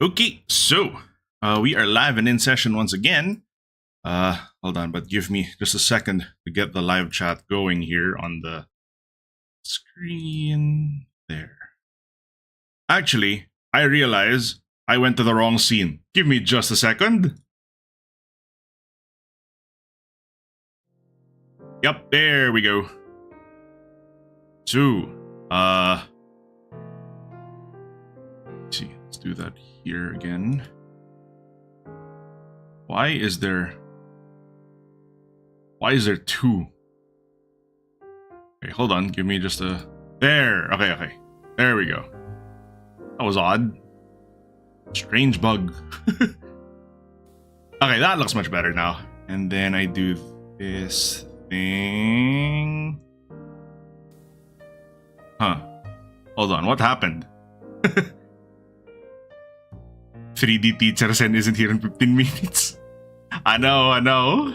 Okay, so we are live and in session once again. Hold on, but give me just a second to get the live chat going here on the screen there. Actually, I realize I went to the wrong scene. Give me just a second. Yep, there we go. So, let's see, let's do that here again. Why is there two? Okay, hold on, give me just a... There, okay. There we go. That was odd. Strange bug. Okay, that looks much better now. And then I do this thing. Huh. Hold on, what happened? 3D teacher Sen isn't here in 15 minutes. I know.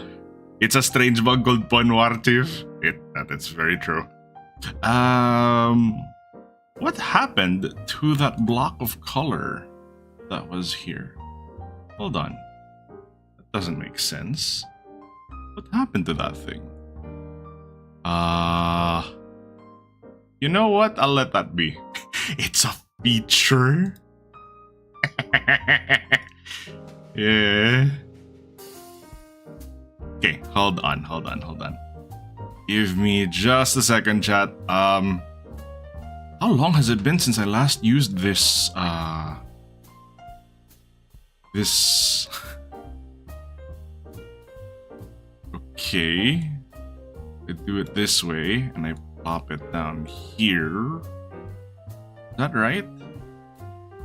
It's a strange bug called Ponwartif. That's very true. What happened to that block of color that was here? Hold on. That doesn't make sense. What happened to that thing? You know what? I'll let that be. It's a feature. Yeah. Okay, hold on. Give me just a second, chat. How long has it been since I last used this, Okay. I do it this way, and I pop it down here. Is that right?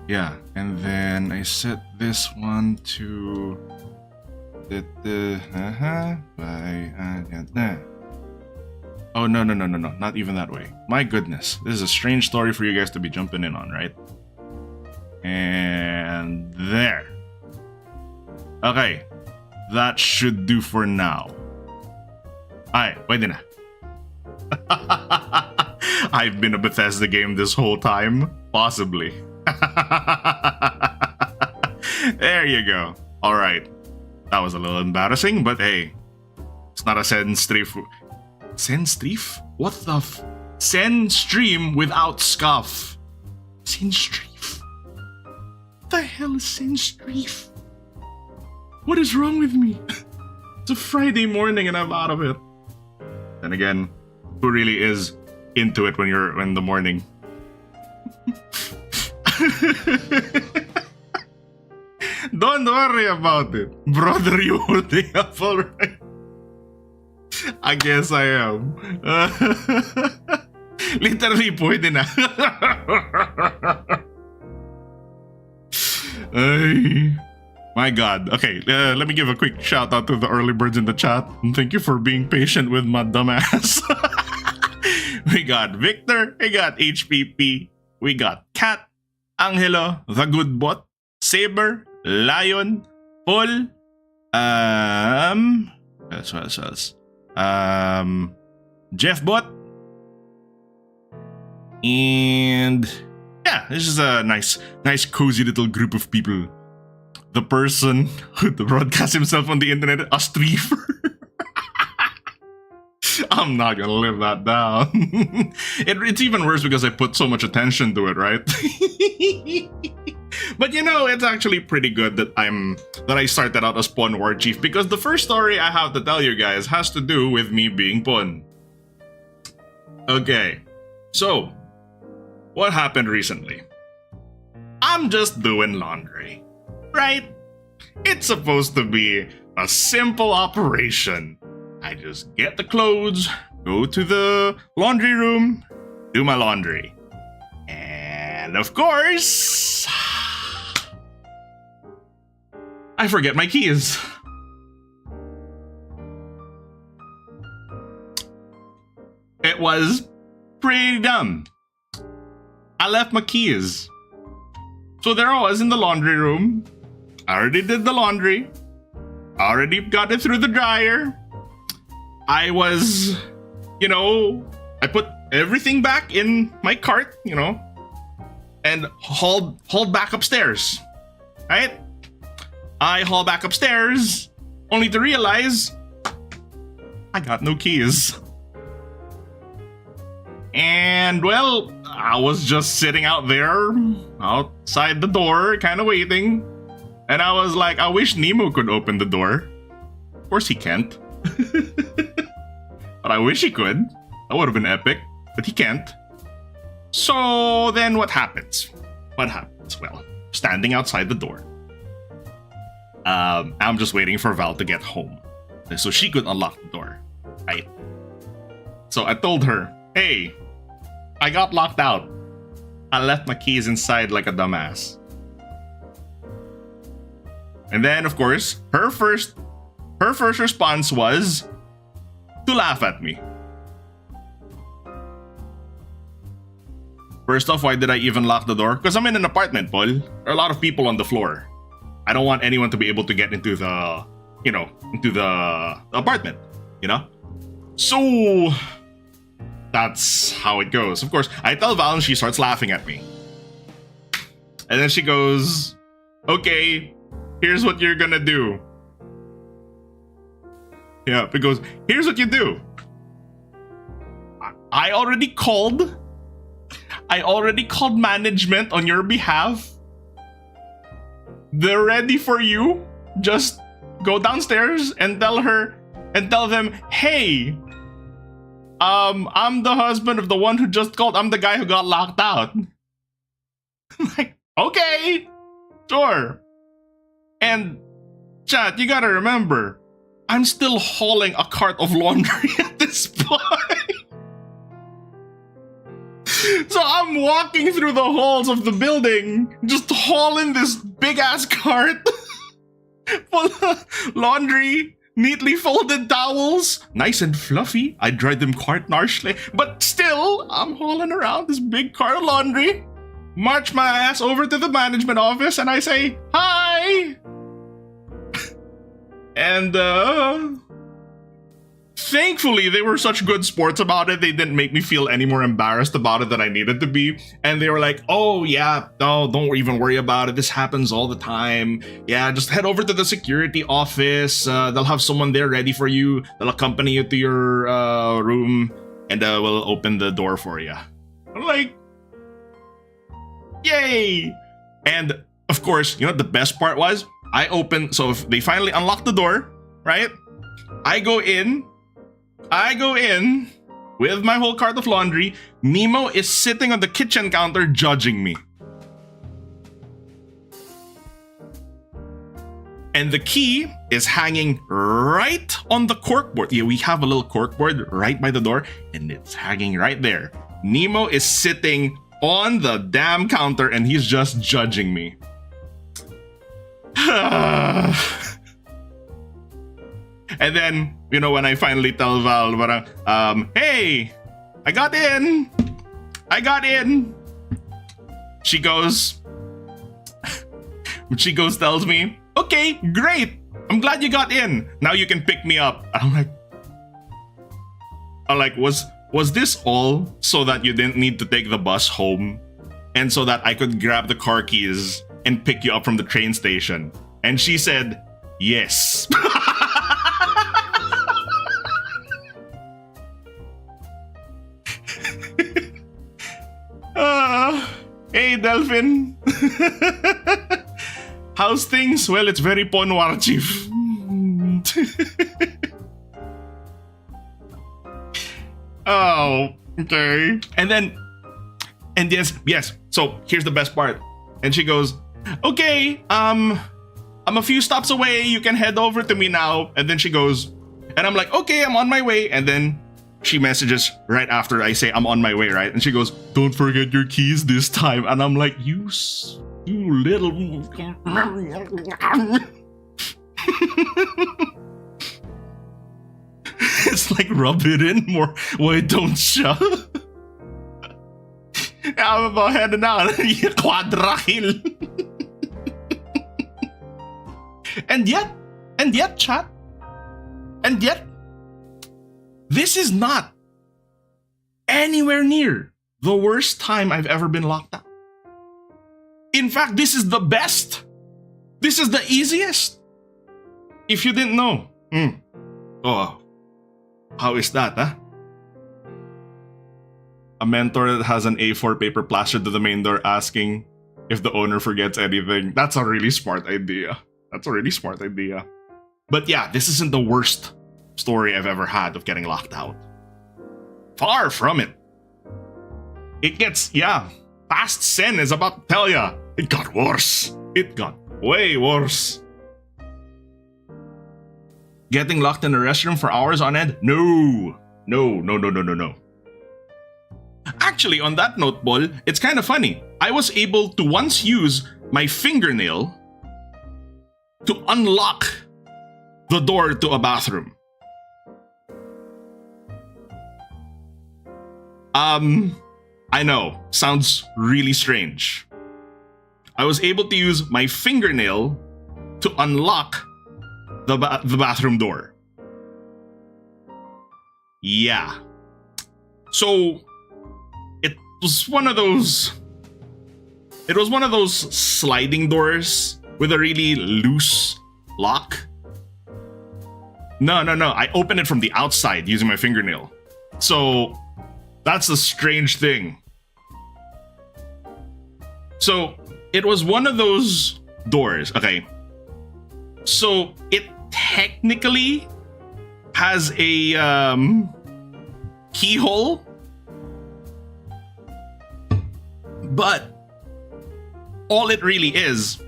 Yeah, and then I set this one to... Oh, no, not even that way. My goodness, this is a strange story for you guys to be jumping in on, right? And there. Okay, that should do for now. Ay, pwede na. I've been a Bethesda game this whole time? Possibly. There you go. Alright. That was a little embarrassing, but hey. It's not a Sen stream. Sen stream? What the f... Sen stream without scuff. Sen stream? What the hell is Sen stream? What is wrong with me? It's a Friday morning and I'm out of it. Then again, who really is into it when you're in the morning? Don't worry about it. Brother, you holding up alright? I guess I am. Literally, pwede na. Ay, my God. Okay, let me give a quick shout out to the early birds in the chat. And thank you for being patient with my dumbass. We got Victor, we got HPP, we got Kat, Angelo, The Good Bot, Saber, Lion, Paul, else. Jeff Bot, and yeah, this is a nice cozy little group of people. The person who broadcasts himself on the internet, a streamer. I'm not gonna live that down. It's even worse because I put so much attention to it, right? But you know, it's actually pretty good that I started out as Pawn War Chief, because the first story I have to tell you guys has to do with me being Pawn. Okay, so what happened recently? I'm just doing laundry, right? It's supposed to be a simple operation. I just get the clothes, go to the laundry room, do my laundry. And of course, I forget my keys. It was pretty dumb. I left my keys. So there I was in the laundry room. I already did the laundry. I already got it through the dryer. I was, I put everything back in my cart, and hauled back upstairs. right? I haul back upstairs, only to realize I got no keys. And well, I was just sitting out there, outside the door, kind of waiting. And I was like, I wish Nemo could open the door. Of course he can't. But I wish he could. That would have been epic. But he can't. So then what happens? What happens? Well, standing outside the door. I'm just waiting for Val to get home, so she could unlock the door, right? So I told her, hey, I got locked out. I left my keys inside like a dumbass. And then, of course, her first response was to laugh at me. First off, why did I even lock the door? Because I'm in an apartment, Paul. There are a lot of people on the floor. I don't want anyone to be able to get into the, into the apartment, So that's how it goes. Of course, I tell Val and she starts laughing at me. And then she goes, okay, here's what you're gonna do. Yeah, because here's what you do. I already called management on your behalf. They're ready for you. Just go downstairs and tell them, hey, I'm the husband of the one who just called. I'm the guy who got locked out. Like, okay, sure. And chat, you gotta remember, I'm still hauling a cart of laundry at this point. So I'm walking through the halls of the building, just hauling this big-ass cart full of laundry, neatly folded towels, nice and fluffy. I dried them quite nicely, but still, I'm hauling around this big cart of laundry, march my ass over to the management office, and I say, hi! And, thankfully, they were such good sports about it. They didn't make me feel any more embarrassed about it than I needed to be. And they were like, oh, yeah, no, don't even worry about it. This happens all the time. Yeah, just head over to the security office. They'll have someone there ready for you. They'll accompany you to your room and we'll open the door for you. I'm like, yay! And, of course, you know what the best part was? So if they finally unlock the door, right? I go in with my whole cart of laundry. Nemo is sitting on the kitchen counter judging me. And the key is hanging right on the corkboard. Yeah, we have a little corkboard right by the door, and it's hanging right there. Nemo is sitting on the damn counter, and he's just judging me. And then, when I finally tell Val, hey, I got in. She goes, tells me, okay, great. I'm glad you got in. Now you can pick me up. I'm like, was this all so that you didn't need to take the bus home? And so that I could grab the car keys and pick you up from the train station? And she said, yes. Hey, Delphin. How's things? Well, it's very Ponwar, Chief. Oh, okay. And yes. So here's the best part. And she goes, okay, I'm a few stops away. You can head over to me now. And then she goes, and I'm like, okay, I'm on my way. And then she messages right after I say I'm on my way, right? And she goes, don't forget your keys this time. And I'm like, you little... It's like, rub it in more. Why don't you? I'm about heading out. Quadra-kill. And yet, chat. And yet, this is not anywhere near the worst time I've ever been locked out. In fact, this is the best. This is the easiest. If you didn't know. Oh, how is that, huh? A mentor that has an A4 paper plastered to the main door asking if the owner forgets anything. That's a really smart idea. But yeah, this isn't the worst story I've ever had of getting locked out. Far from it. It gets, past Sen is about to tell ya. It got worse. It got way worse. Getting locked in the restroom for hours on end? No. Actually, on that note, Bol, it's kind of funny. I was able to once use my fingernail to unlock the door to a bathroom. I know, sounds really strange. I was able to use my fingernail to unlock the bathroom door. Yeah. So it was one of those sliding doors with a really loose lock. No. I opened it from the outside using my fingernail. So that's the strange thing. So it was one of those doors. Okay. So it technically has a keyhole, but all it really is,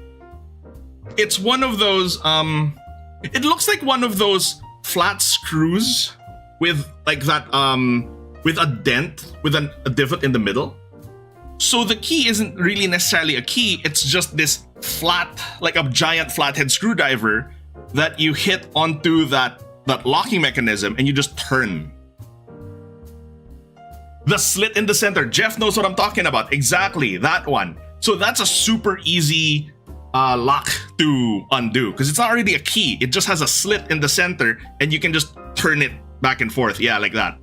it's one of those it looks like one of those flat screws with like that with a dent with a divot in the middle. So the key isn't really necessarily a key, it's just this flat, like a giant flathead screwdriver that you hit onto that locking mechanism and you just turn. The slit in the center, Jeff knows what I'm talking about. Exactly, that one. So that's a super easy lock to undo because it's not really a key. It just has a slit in the center and you can just turn it back and forth. Yeah, like that.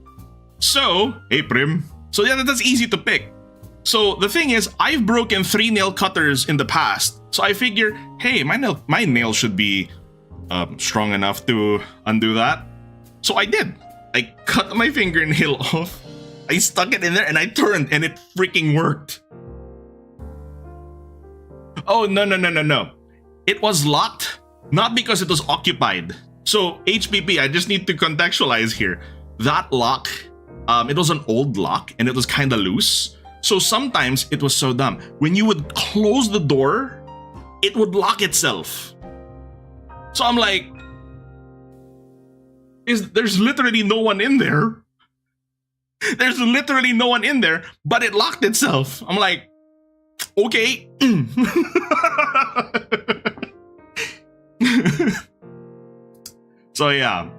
So, hey Prim. So yeah, that's easy to pick. So the thing is, I've broken 3 nail cutters in the past. So I figure, hey, my nail should be strong enough to undo that. So I did. I cut my fingernail off. I stuck it in there and I turned and it freaking worked. Oh, no. It was locked, not because it was occupied. So HPP, I just need to contextualize here. That lock, it was an old lock and it was kind of loose. So sometimes it was so dumb. When you would close the door, it would lock itself. So I'm like, there's literally no one in there. There's literally no one in there, but it locked itself. I'm like, okay. So yeah,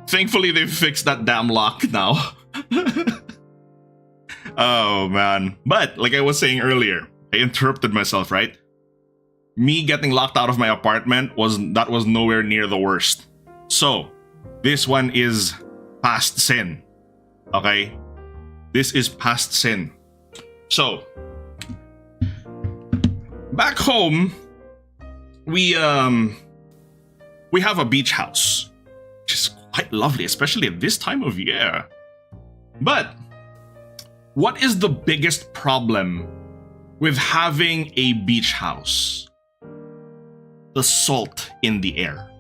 thankfully they fixed that damn lock now. Oh man. But like I was saying earlier, I interrupted myself, right? Me getting locked out of my apartment was nowhere near the worst. So this one is past sin. Okay? This is past sin. So back home, we have a beach house, which is quite lovely, especially at this time of year. But what is the biggest problem with having a beach house? The salt in the air.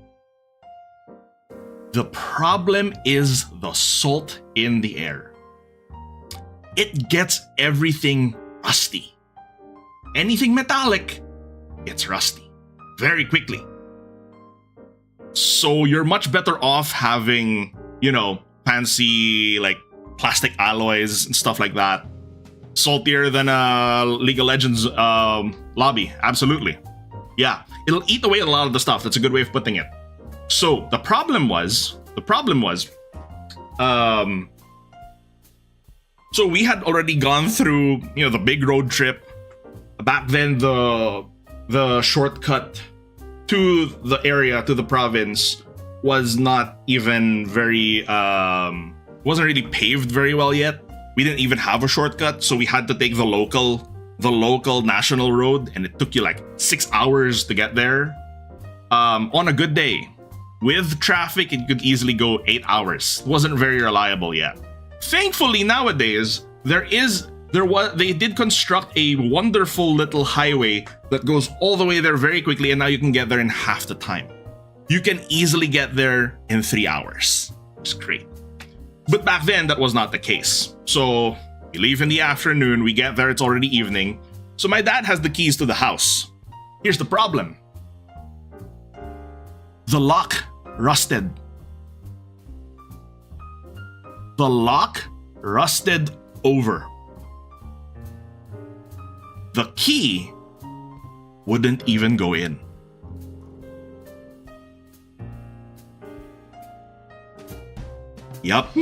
The problem is the salt in the air. It gets everything rusty. Anything metallic gets rusty very quickly. So you're much better off having, fancy like plastic alloys and stuff like that. Saltier than a League of Legends lobby, absolutely. Yeah, it'll eat away a lot of the stuff. That's a good way of putting it. So the problem was, so we had already gone through, the big road trip. Back then, the shortcut to the area, to the province, was not even very, wasn't really paved very well yet. We didn't even have a shortcut, so we had to take the local national road, and it took you like 6 hours to get there. On a good day, with traffic, it could easily go 8 hours. It wasn't very reliable yet. Thankfully, nowadays, they did construct a wonderful little highway that goes all the way there very quickly, and now you can get there in half the time. You can easily get there in 3 hours. It's great. But back then, that was not the case. So we leave in the afternoon, we get there, it's already evening. So my dad has the keys to the house. Here's the problem. The lock rusted. The lock rusted over. The key wouldn't even go in. Yup.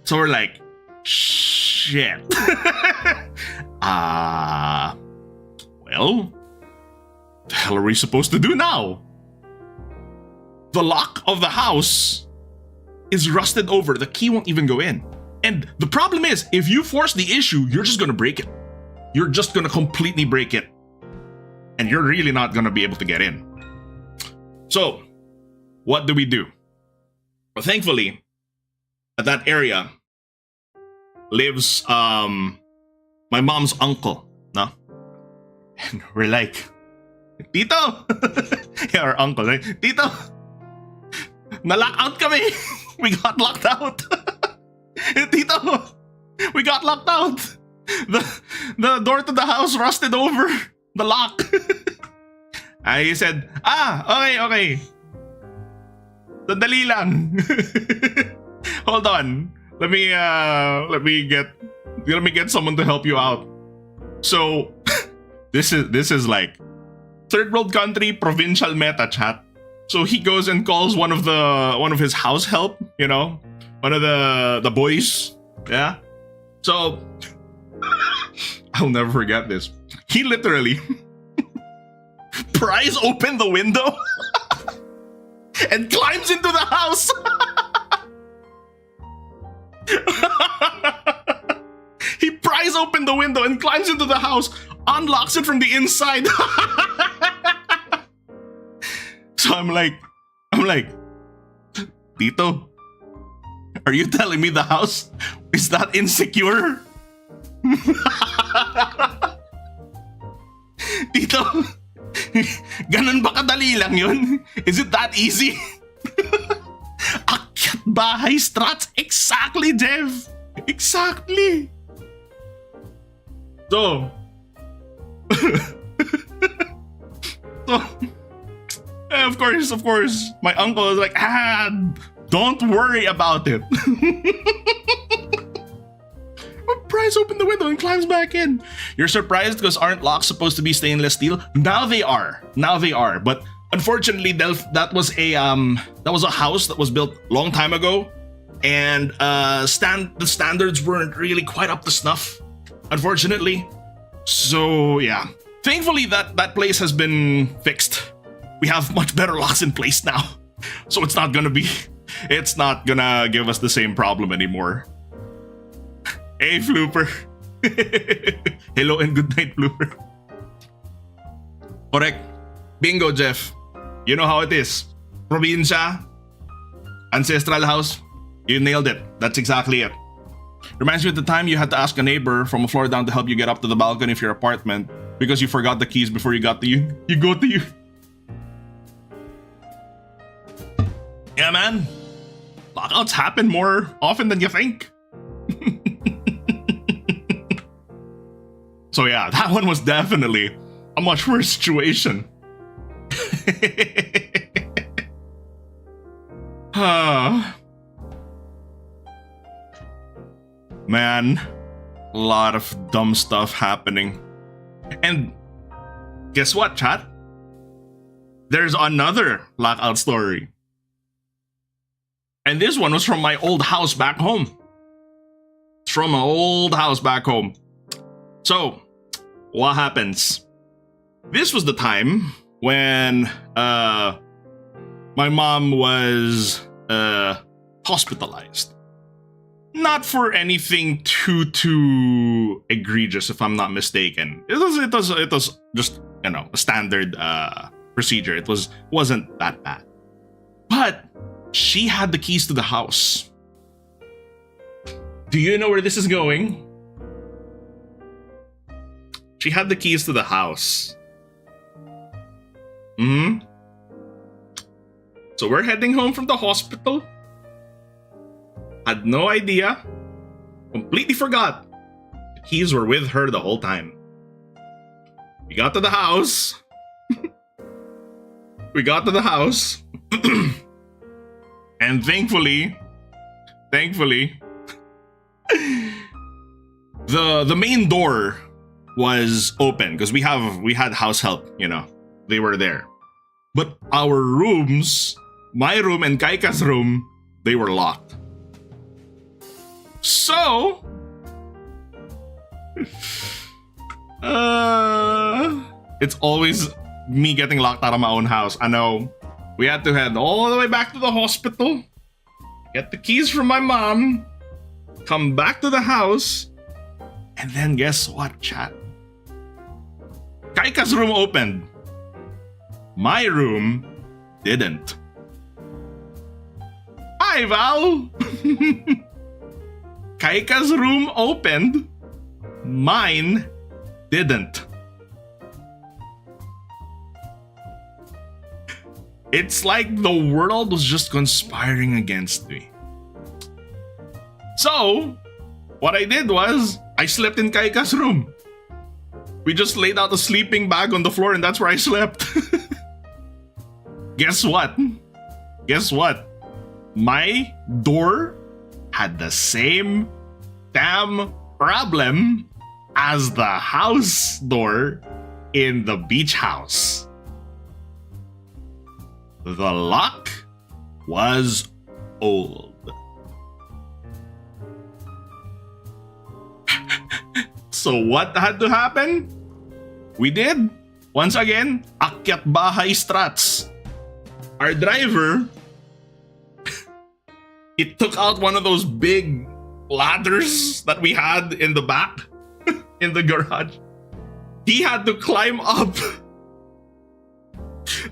So we're like, shit. Well, the hell are we supposed to do now? The lock of the house is rusted over. The key won't even go in. And the problem is, if you force the issue, you're just gonna break it. You're just gonna completely break it. And you're really not gonna be able to get in. So, what do we do? Well, thankfully, at that area lives my mom's uncle, no? And we're like, Tito! Yeah, our uncle, right? Tito! Na-lock out kami! We got locked out! Tito! We got locked out! The door to the house rusted over the lock. I said, okay. Sandali lang. Hold on. Let me get someone to help you out. So this is like third world country provincial meta chat. So he goes and calls one of his house help, you know, one of the boys. Yeah. So I'll never forget this. He literally pries open the window and climbs into the house. He pries open the window and climbs into the house, unlocks it from the inside. So I'm like, Tito, are you telling me the house is that insecure? Tito, ganun ba kadali lang yun? Is it that easy? Akyat bahay strats. Exactly, Jeff. Exactly. So, of course, my uncle is like, don't worry about it. Pries open the window and climbs back in. You're surprised because aren't locks supposed to be stainless steel? Now they are. But unfortunately, that was a house that was built long time ago, and the standards weren't really quite up to snuff, unfortunately. So yeah, thankfully that place has been fixed. We have much better locks in place now, so it's not gonna give us the same problem anymore. Hey, Flooper. Hello and good night, Flooper. Correct. Bingo, Jeff. You know how it is. Probinsya, ancestral house, you nailed it. That's exactly it. Reminds me of the time you had to ask a neighbor from a floor down to help you get up to the balcony of your apartment because you forgot the keys before you got to you. You go to you. Yeah, man. Lockouts happen more often than you think. So yeah, that one was definitely a much worse situation. Man, a lot of dumb stuff happening. And guess what, chat? There's another lockout story. And this one was from my old house back home. It's from my old house back home. So, what happens? This was the time when my mom was hospitalized. Not for anything too egregious, if I'm not mistaken. It was just, you know, a standard procedure. It wasn't that bad. But she had the keys to the house. Do you know where this is going? She had the keys to the house. So we're heading home from the hospital. Had no idea. Completely forgot. The keys were with her the whole time. We got to the house. And thankfully, the main door was open because we had house help, they were there. But our rooms, my room and Kaika's room, they were locked. So it's always me getting locked out of my own house. I know. We had to head all the way back to the hospital, get the keys from my mom, come back to the house, and then guess what, chat? Kaika's room opened. My room didn't. Hi, Val! Kaika's room opened. Mine didn't. It's like the world was just conspiring against me. So, what I did was, I slept in Kaika's room. We just laid out a sleeping bag on the floor and that's where I slept. Guess what? My door had the same damn problem as the house door in the beach house. The lock was old. So what had to happen? We did. Once again, akyat bahay strats. Our driver, he took out one of those big ladders that we had in the back, in the garage. He had to climb up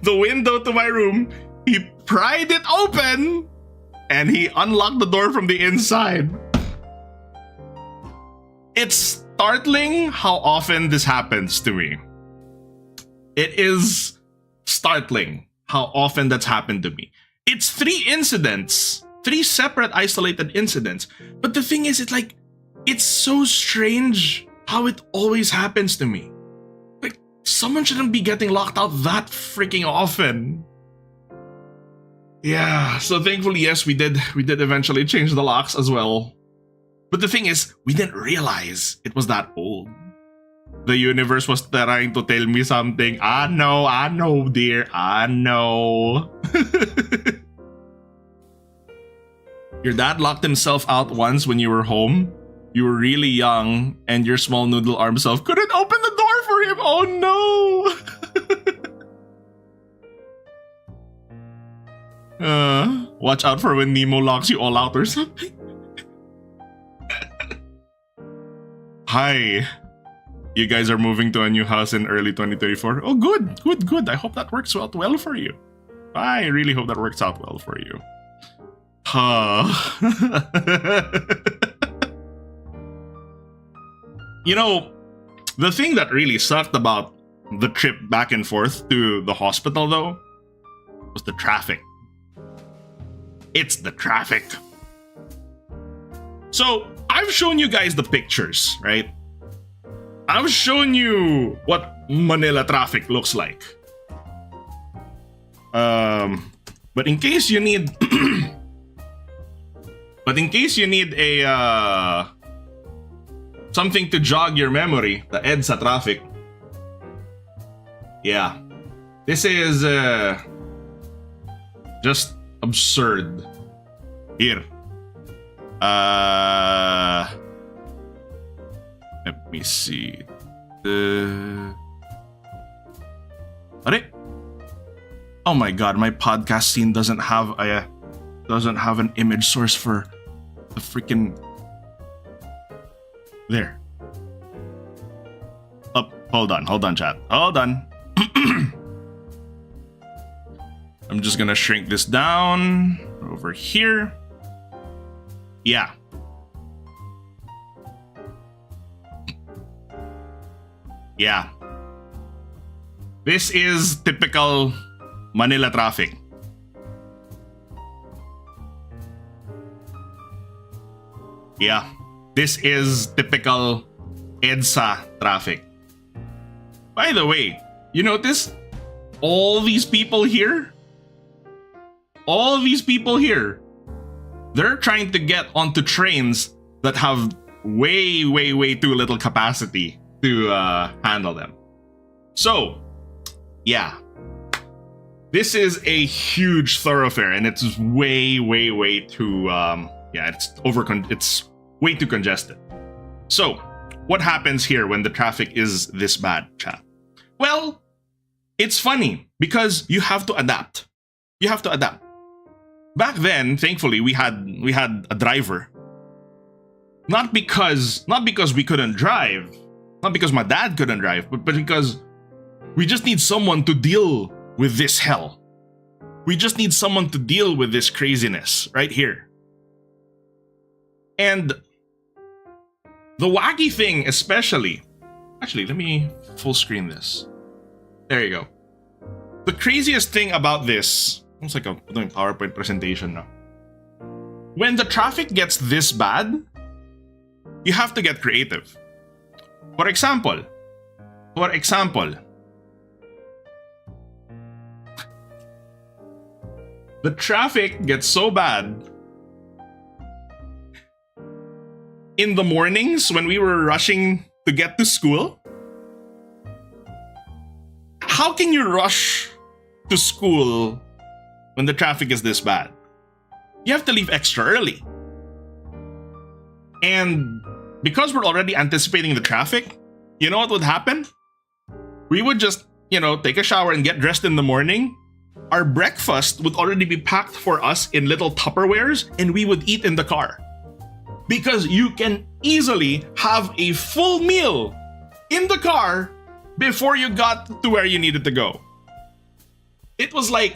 the window to my room. He pried it open and he unlocked the door from the inside. It's startling how often this happens to me. It is startling how often that's happened to me. It's 3 incidents, 3 separate isolated incidents. But the thing is, it's so strange how it always happens to me. Like, someone shouldn't be getting locked out that freaking often. Yeah, so thankfully, yes, we did eventually change the locks as well. But the thing is, we didn't realize it was that old. The universe was trying to tell me something. I know, dear. I know. Your dad locked himself out once when you were home. You were really young, and your small noodle arm self couldn't open the door for him. Oh no. Watch out for when Nemo locks you all out or something. Hi. You guys are moving to a new house in early 2034. Oh, good. I hope that works out well for you. I really hope that works out well for you. You know, the thing that really sucked about the trip back and forth to the hospital, though, was the traffic. It's the traffic. So, I've shown you guys the pictures, right? I've shown you what Manila traffic looks like. But in case you need a something to jog your memory, the EDSA traffic. Yeah. This is just absurd. Here. Let me see. Oh my god, my podcast scene doesn't have an image source for the freaking. There. Oh, hold on, chat. Hold on. I'm just gonna shrink this down over here. Yeah. Yeah. This is typical Manila traffic. Yeah. This is typical EDSA traffic. By the way, you notice all these people here? All these people here, they're trying to get onto trains that have way, way, way too little capacity to handle them. So, yeah. This is a huge thoroughfare and it's way, way, way too, it's way too congested. So, what happens here when the traffic is this bad, chat? Well, it's funny because you have to adapt. You have to adapt. Back then, thankfully, we had a driver. Not because we couldn't drive, not because my dad couldn't drive, but because we just need someone to deal with this hell. We just need someone to deal with this craziness right here. And the wacky thing especially, actually, let me full screen this. There you go. The craziest thing about this, it's like I'm doing PowerPoint presentation now. When the traffic gets this bad, you have to get creative. For example, the traffic gets so bad in the mornings when we were rushing to get to school. How can you rush to school when the traffic is this bad? You have to leave extra early. And because we're already anticipating the traffic, you know what would happen? We would just, take a shower and get dressed in the morning. Our breakfast would already be packed for us in little Tupperwares and we would eat in the car. Because you can easily have a full meal in the car before you got to where you needed to go. It was like,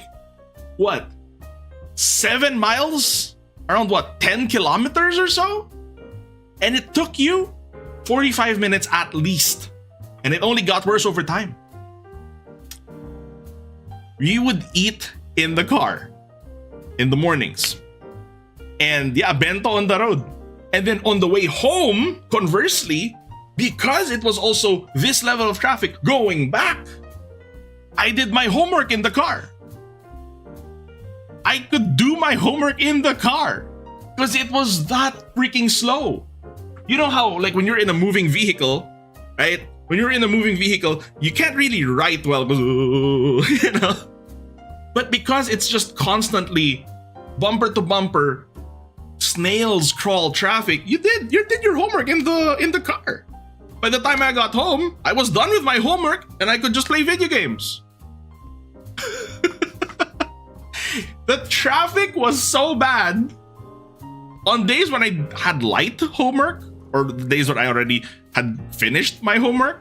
7 miles? Around 10 kilometers or so? And it took you 45 minutes at least. And it only got worse over time. We would eat in the car in the mornings. And bento on the road. And then on the way home, conversely, because it was also this level of traffic going back, I did my homework in the car. I could do my homework in the car because it was that freaking slow. You know how, when you're in a moving vehicle, right? When you're in a moving vehicle, you can't really write well, But because it's just constantly bumper to bumper, snails crawl traffic, you did your homework in the car. By the time I got home, I was done with my homework and I could just play video games. The traffic was so bad on days when I had light homework or the days when I already had finished my homework.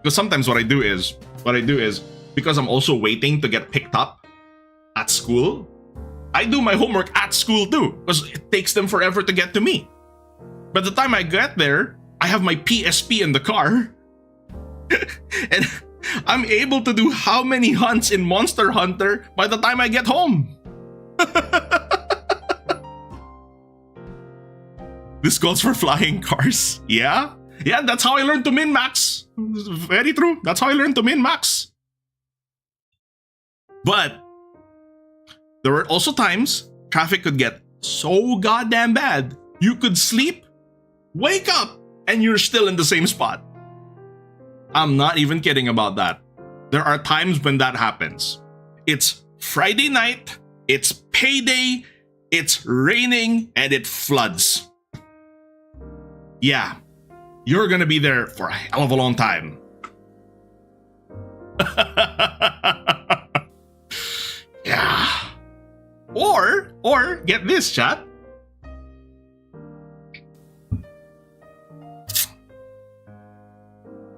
Because sometimes what I do is because I'm also waiting to get picked up at school, I do my homework at school too because it takes them forever to get to me. By the time I get there, I have my PSP in the car and I'm able to do how many hunts in Monster Hunter by the time I get home. This calls for flying cars. Yeah, that's how I learned to min-max. Very true. That's how I learned to min-max. But there were also times traffic could get so goddamn bad, you could sleep, wake up, and you're still in the same spot. I'm not even kidding about that. There are times when that happens. It's Friday night, it's payday, it's raining, and it floods. Yeah, you're gonna be there for a hell of a long time. Yeah. Or get this, chat.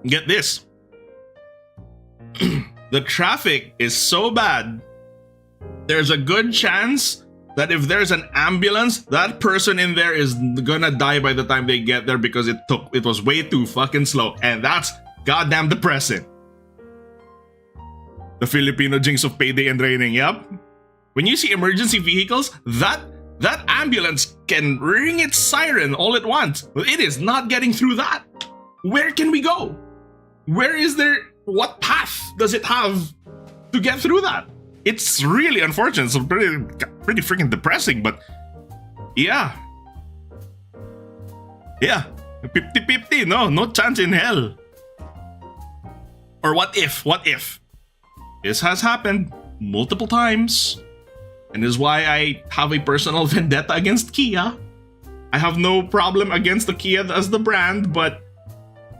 Get this. The traffic is so bad there's a good chance that if there's an ambulance, that person in there is gonna die by the time they get there because it was way too fucking slow. And that's goddamn depressing. The Filipino jinx of payday and raining, yep. When you see emergency vehicles, that ambulance can ring its siren all at once, but it is not getting through that. Where can we go? Where is there, what path does it have to get through that? It's really unfortunate. It's pretty freaking depressing, but yeah. Yeah, 50-50, no chance in hell. Or what if? This has happened multiple times, and is why I have a personal vendetta against Kia. I have no problem against the Kia as the brand, but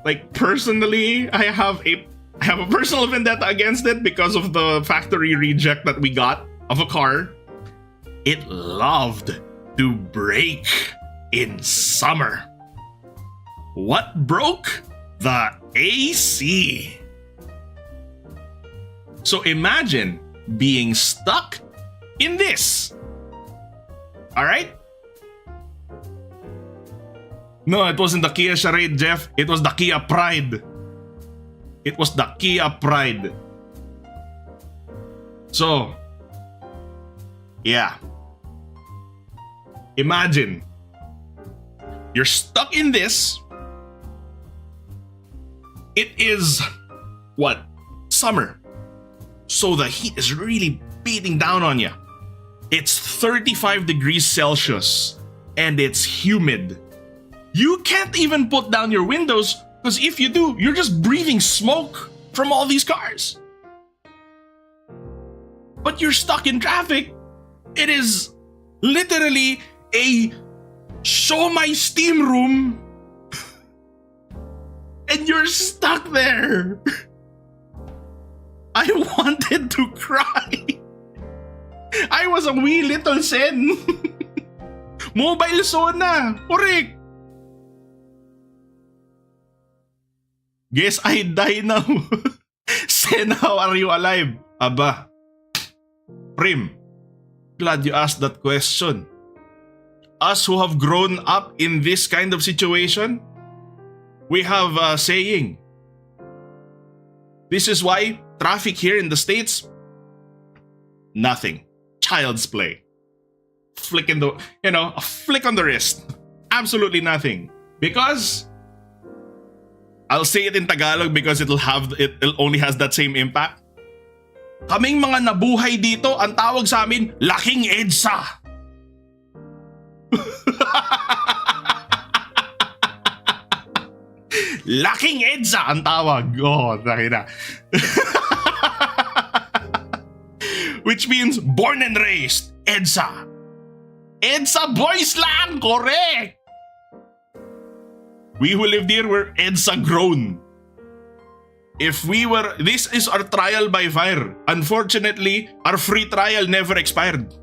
like personally, I have a personal vendetta against it because of the factory reject that we got of a car. It loved to brake in summer. What broke? The AC. So imagine being stuck in this. Alright? No, it wasn't the Kia Charade, Jeff. It was the Kia Pride. It was the Kia Pride. So, yeah. Imagine you're stuck in this. It is what? Summer. So the heat is really beating down on you. It's 35 degrees Celsius and it's humid. You can't even put down your windows because if you do, you're just breathing smoke from all these cars. But you're stuck in traffic. It is literally a show my steam room and you're stuck there. I wanted to cry. I was a wee little Sen. Mobile zona. Correct. Guess I die now. Sen, how are you alive? Aba. Prim, glad you asked that question. Us who have grown up in this kind of situation, we have a saying. This is why traffic here in the States, nothing. Child's play. A flick on the wrist. Absolutely nothing. Because I'll say it in Tagalog because it only has that same impact. Kaming mga nabuhay dito, ang tawag sa amin, laking EDSA. Laking EDSA ang tawag. Oh, nakita. Which means born and raised. EDSA. EDSA boys lang, correct. We who lived here were EDSA grown. This is our trial by fire. Unfortunately, our free trial never expired.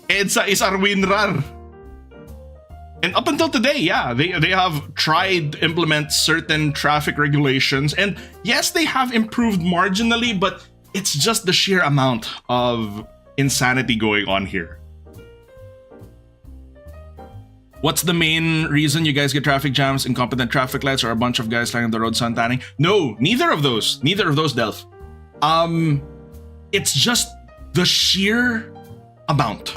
EDSA is our WinRAR. And up until today, yeah, they have tried to implement certain traffic regulations. And yes, they have improved marginally, but it's just the sheer amount of insanity going on here. What's the main reason you guys get traffic jams, incompetent traffic lights, or a bunch of guys lying on the road sun tanning? No, neither of those, Delph. It's just the sheer amount.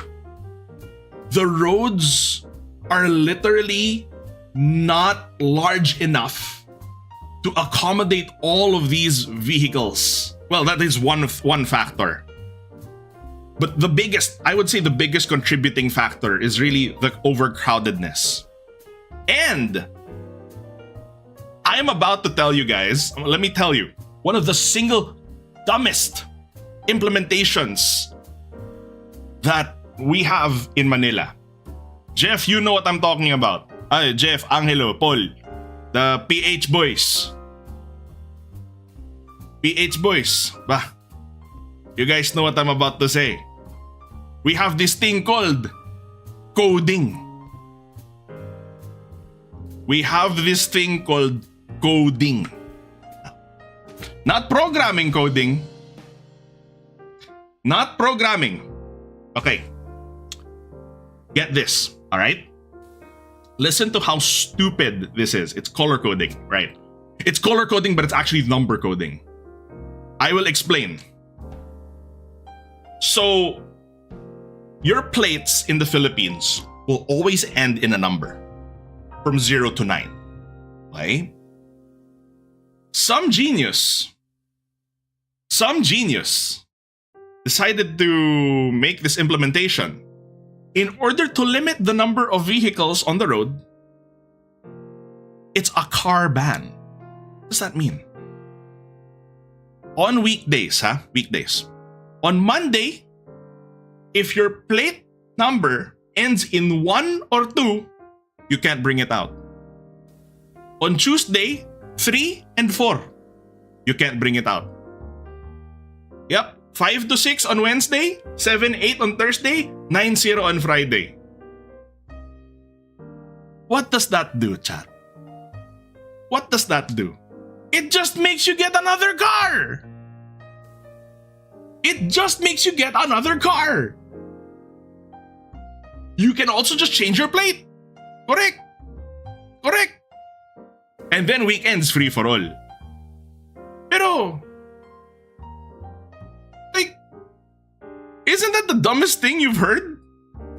The roads are literally not large enough to accommodate all of these vehicles. Well, that is one factor. But I would say the biggest contributing factor is really the overcrowdedness. And I am about to tell you guys, let me tell you, one of the single dumbest implementations that we have in Manila. Jeff, you know what I'm talking about. Jeff, Angelo, Paul, the PH boys. PH boys. Bah, you guys know what I'm about to say. We have this thing called coding. we have this thing called coding. Not programming coding. Not programming. Okay. Get this, all right? Listen to how stupid this is. It's color coding, right? It's color coding, but it's actually number coding. I will explain. So, your plates in the Philippines will always end in a number from 0 to 9. Okay? Some genius decided to make this implementation. In order to limit the number of vehicles on the road, it's a car ban. What does that mean? On weekdays, Weekdays. On Monday, if your plate number ends in 1 or 2, you can't bring it out. On Tuesday, 3 and 4, you can't bring it out. Yep. 5 to 6 on Wednesday, 7, 8 on Thursday, 9, 0 on Friday. What does that do, chat? What does that do? It just makes you get another car! It just makes you get another car! You can also just change your plate. Correct. Correct. And then weekends free for all. Pero, isn't that the dumbest thing you've heard?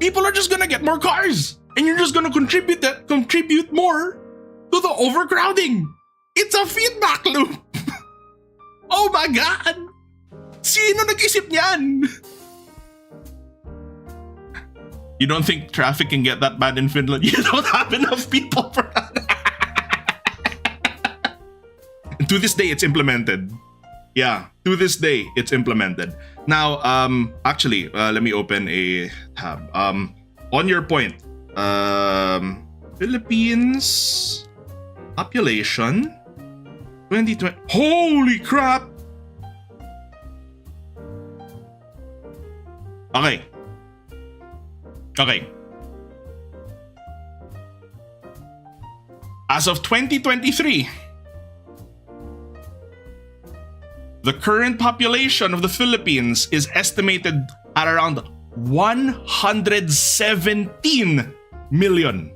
People are just gonna get more cars, and you're just gonna contribute more to the overcrowding. It's a feedback loop. Oh my God! Sino nag-isip niyan? You don't think traffic can get that bad in Finland? You don't have enough people for that. And to this day, it's implemented. Yeah, to this day, it's implemented. Now, actually, let me open a tab. On your point, Philippines population 2020. Holy crap! Okay. As of 2023, the current population of the Philippines is estimated at around 117 million.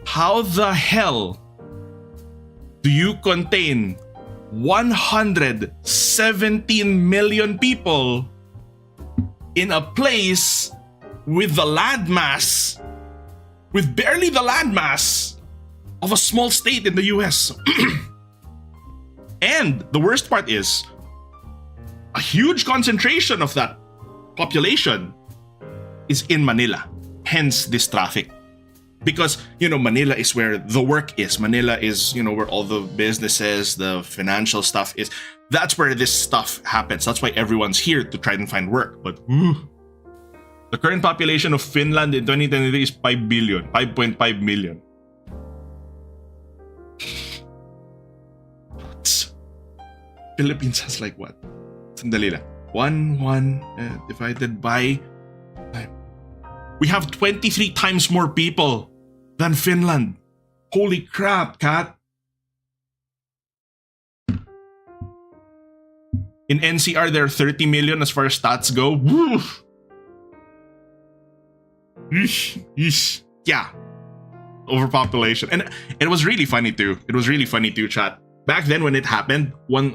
How the hell do you contain 117 million people in a place with the landmass, with barely the landmass of a small state in the US? And the worst part is, a huge concentration of that population is in Manila. Hence this traffic. Because, Manila is where the work is. Manila is, where all the businesses, the financial stuff is. That's where this stuff happens. That's why everyone's here to try and find work. But the current population of Finland in 2023 is 5.5 million. Philippines has like what? Sandali lang. 1 divided by 5. We have 23 times more people than Finland. Holy crap, Kat. In NCR, there are 30 million as far as stats go. Woof. Yeah. Overpopulation. And it was really funny too. Chat. Back then when it happened, when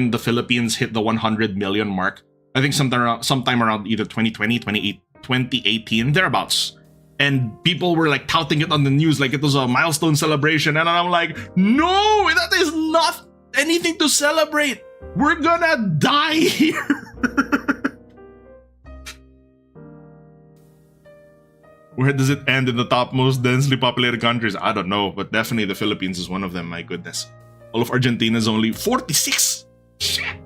the Philippines hit the 100 million mark, I think sometime around either 2020, 2018, thereabouts. And people were like touting it on the news like it was a milestone celebration. And I'm like, no, that is not anything to celebrate. We're gonna die here. Where does it end in the top most densely populated countries? I don't know, but definitely the Philippines is one of them, my goodness. All of Argentina is only 46. Shit.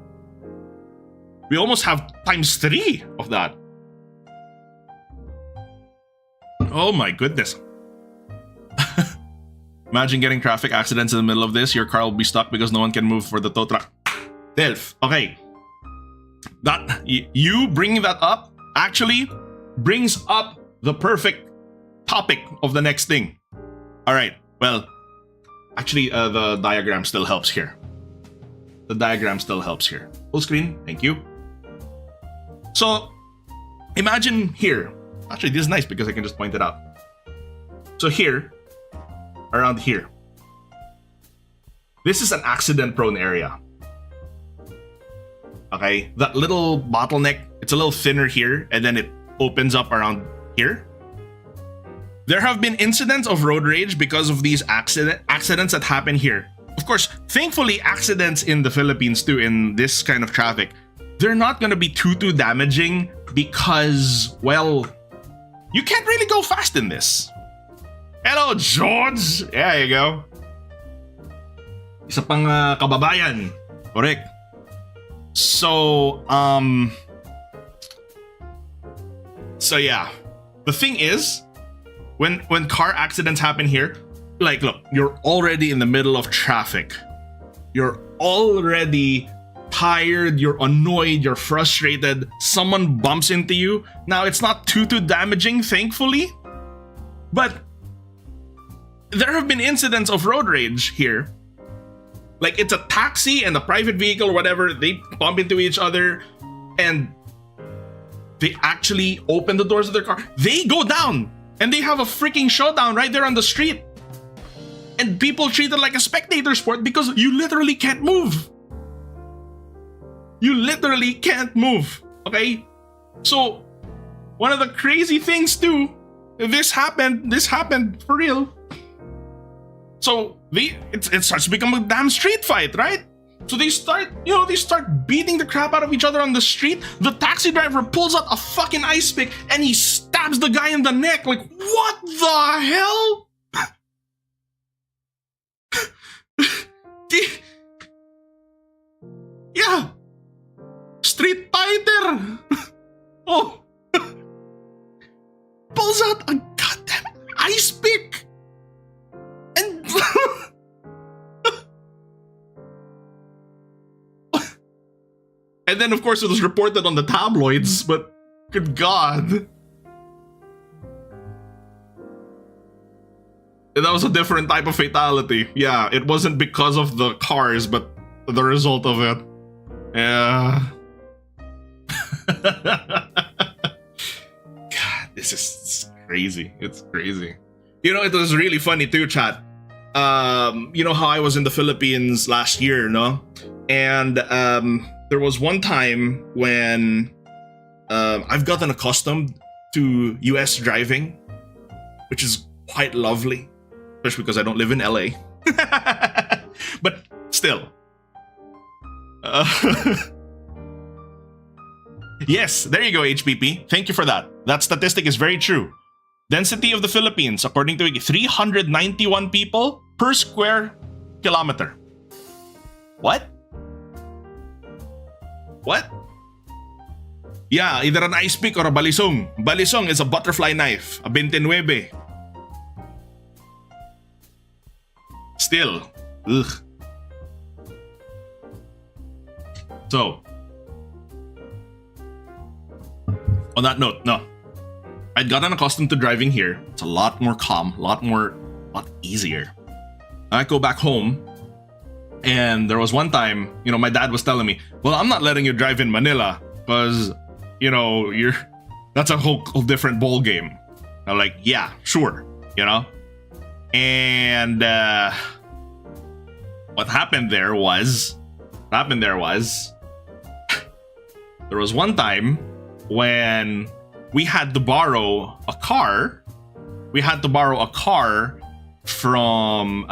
We almost have times 3 of that. Oh my goodness. Imagine getting traffic accidents in the middle of this. Your car will be stuck because no one can move for the tow truck. Delph, okay. You bringing that up actually brings up the perfect topic of the next thing. All right. Well, actually, the diagram still helps here. The diagram still helps here. Full screen. Thank you. So, imagine here. Actually, this is nice because I can just point it out. So here, around here, this is an accident-prone area. Okay, that little bottleneck, it's a little thinner here, and then it opens up around here. There have been incidents of road rage because of these accidents that happen here. Of course, thankfully, accidents in the Philippines too, in this kind of traffic, they're not going to be too damaging because, well, you can't really go fast in this. Hello, George! Yeah, there you go. Isa pang kababayan. Correct. So yeah. The thing is, when car accidents happen here, like, look, you're already in the middle of traffic. You're already tired, you're annoyed, you're frustrated. Someone bumps into you. Now, it's not too damaging, thankfully. But there have been incidents of road rage here. Like, it's a taxi and a private vehicle or whatever, they bump into each other and they actually open the doors of their car. They go down and they have a freaking showdown right there on the street. And people treat it like a spectator sport because you literally can't move. You literally can't move, okay? So, one of the crazy things too, this happened for real. So it starts to become a damn street fight, right? So they start beating the crap out of each other on the street. The taxi driver pulls out a fucking ice pick and he stabs the guy in the neck. Like, what the hell? Yeah. Street fighter. Oh. Pulls out a goddamn ice pick. And and then, of course, it was reported on the tabloids, but good God. And that was a different type of fatality. Yeah, it wasn't because of the cars, but the result of it. Yeah. God, this is crazy. It's crazy. You know, it was really funny too, chat. You know how I was in the Philippines last year, no? And there was one time when I've gotten accustomed to US driving, which is quite lovely, especially because I don't live in LA. But still. Yes, there you go, HPP. Thank you for that. That statistic is very true. Density of the Philippines, according to Wiki, 391 people per square kilometer. What? What? Yeah, either an ice pick or a balisong. Balisong is a butterfly knife, a 29. Still. Ugh. So, on that note, no. I'd gotten accustomed to driving here. It's a lot more calm, a lot easier. I go back home, and there was one time, you know, my dad was telling me, well, I'm not letting you drive in Manila because, you know, that's a whole different ball game. I'm like, yeah, sure, you know? And what happened there was, there was one time when we had to borrow a car. We had to borrow a car from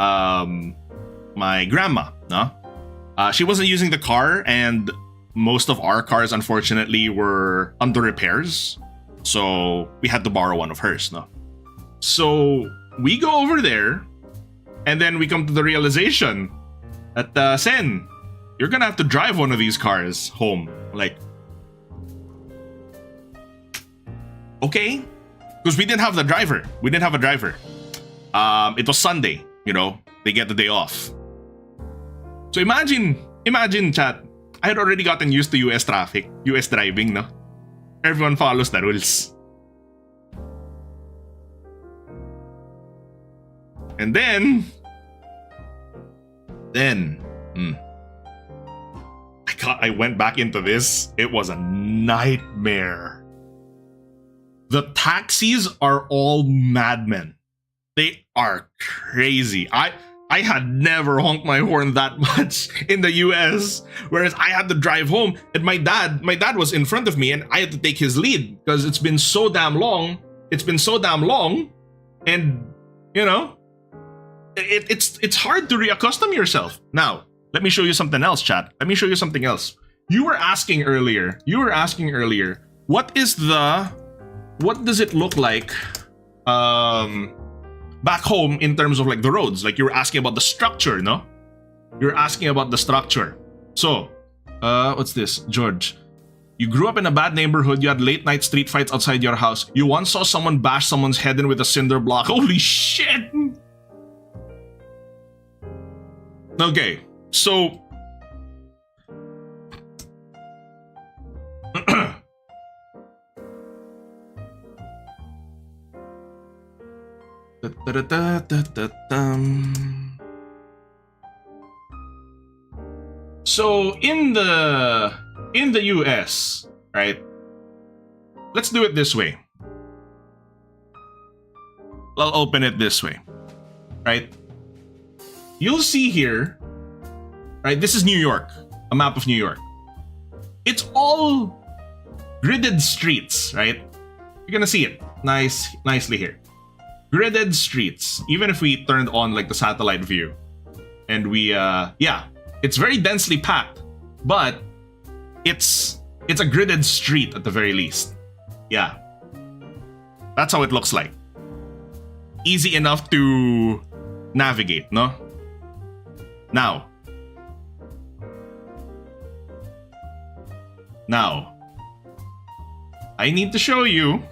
my grandma. No? She wasn't using the car, and most of our cars, unfortunately, were under repairs. So we had to borrow one of hers. No? So we go over there, and then we come to the realization that, Sen, you're gonna have to drive one of these cars home. Like, okay, because we didn't have a driver. It was Sunday, you know, they get the day off. So imagine, chat, I had already gotten used to US traffic, US driving, no? Everyone follows the rules. And then, I went back into this. It was a nightmare. The taxis are all madmen. They are crazy. I had never honked my horn that much in the US, whereas I had to drive home, and my dad was in front of me, and I had to take his lead because it's been so damn long. And you know, it's hard to reaccustom yourself. Now, let me show you something else, chat. Let me show you something else. You were asking earlier, what does it look like back home in terms of like the roads? Like you were asking about the structure, no? You're asking about the structure. So, what's this? George. You grew up in a bad neighborhood, you had late night street fights outside your house. You once saw someone bash someone's head in with a cinder block. Holy shit! Okay, so so in the US, right? Let's do it this way. I'll open it this way, right? You'll see here, right? This is New York, a map of New York. It's all gridded streets, right? You're gonna see it nicely here. Gridded streets. Even if we turned on like the satellite view, and we, it's very densely packed, but it's a gridded street at the very least. Yeah, that's how it looks like. Easy enough to navigate, no? Now, I need to show you.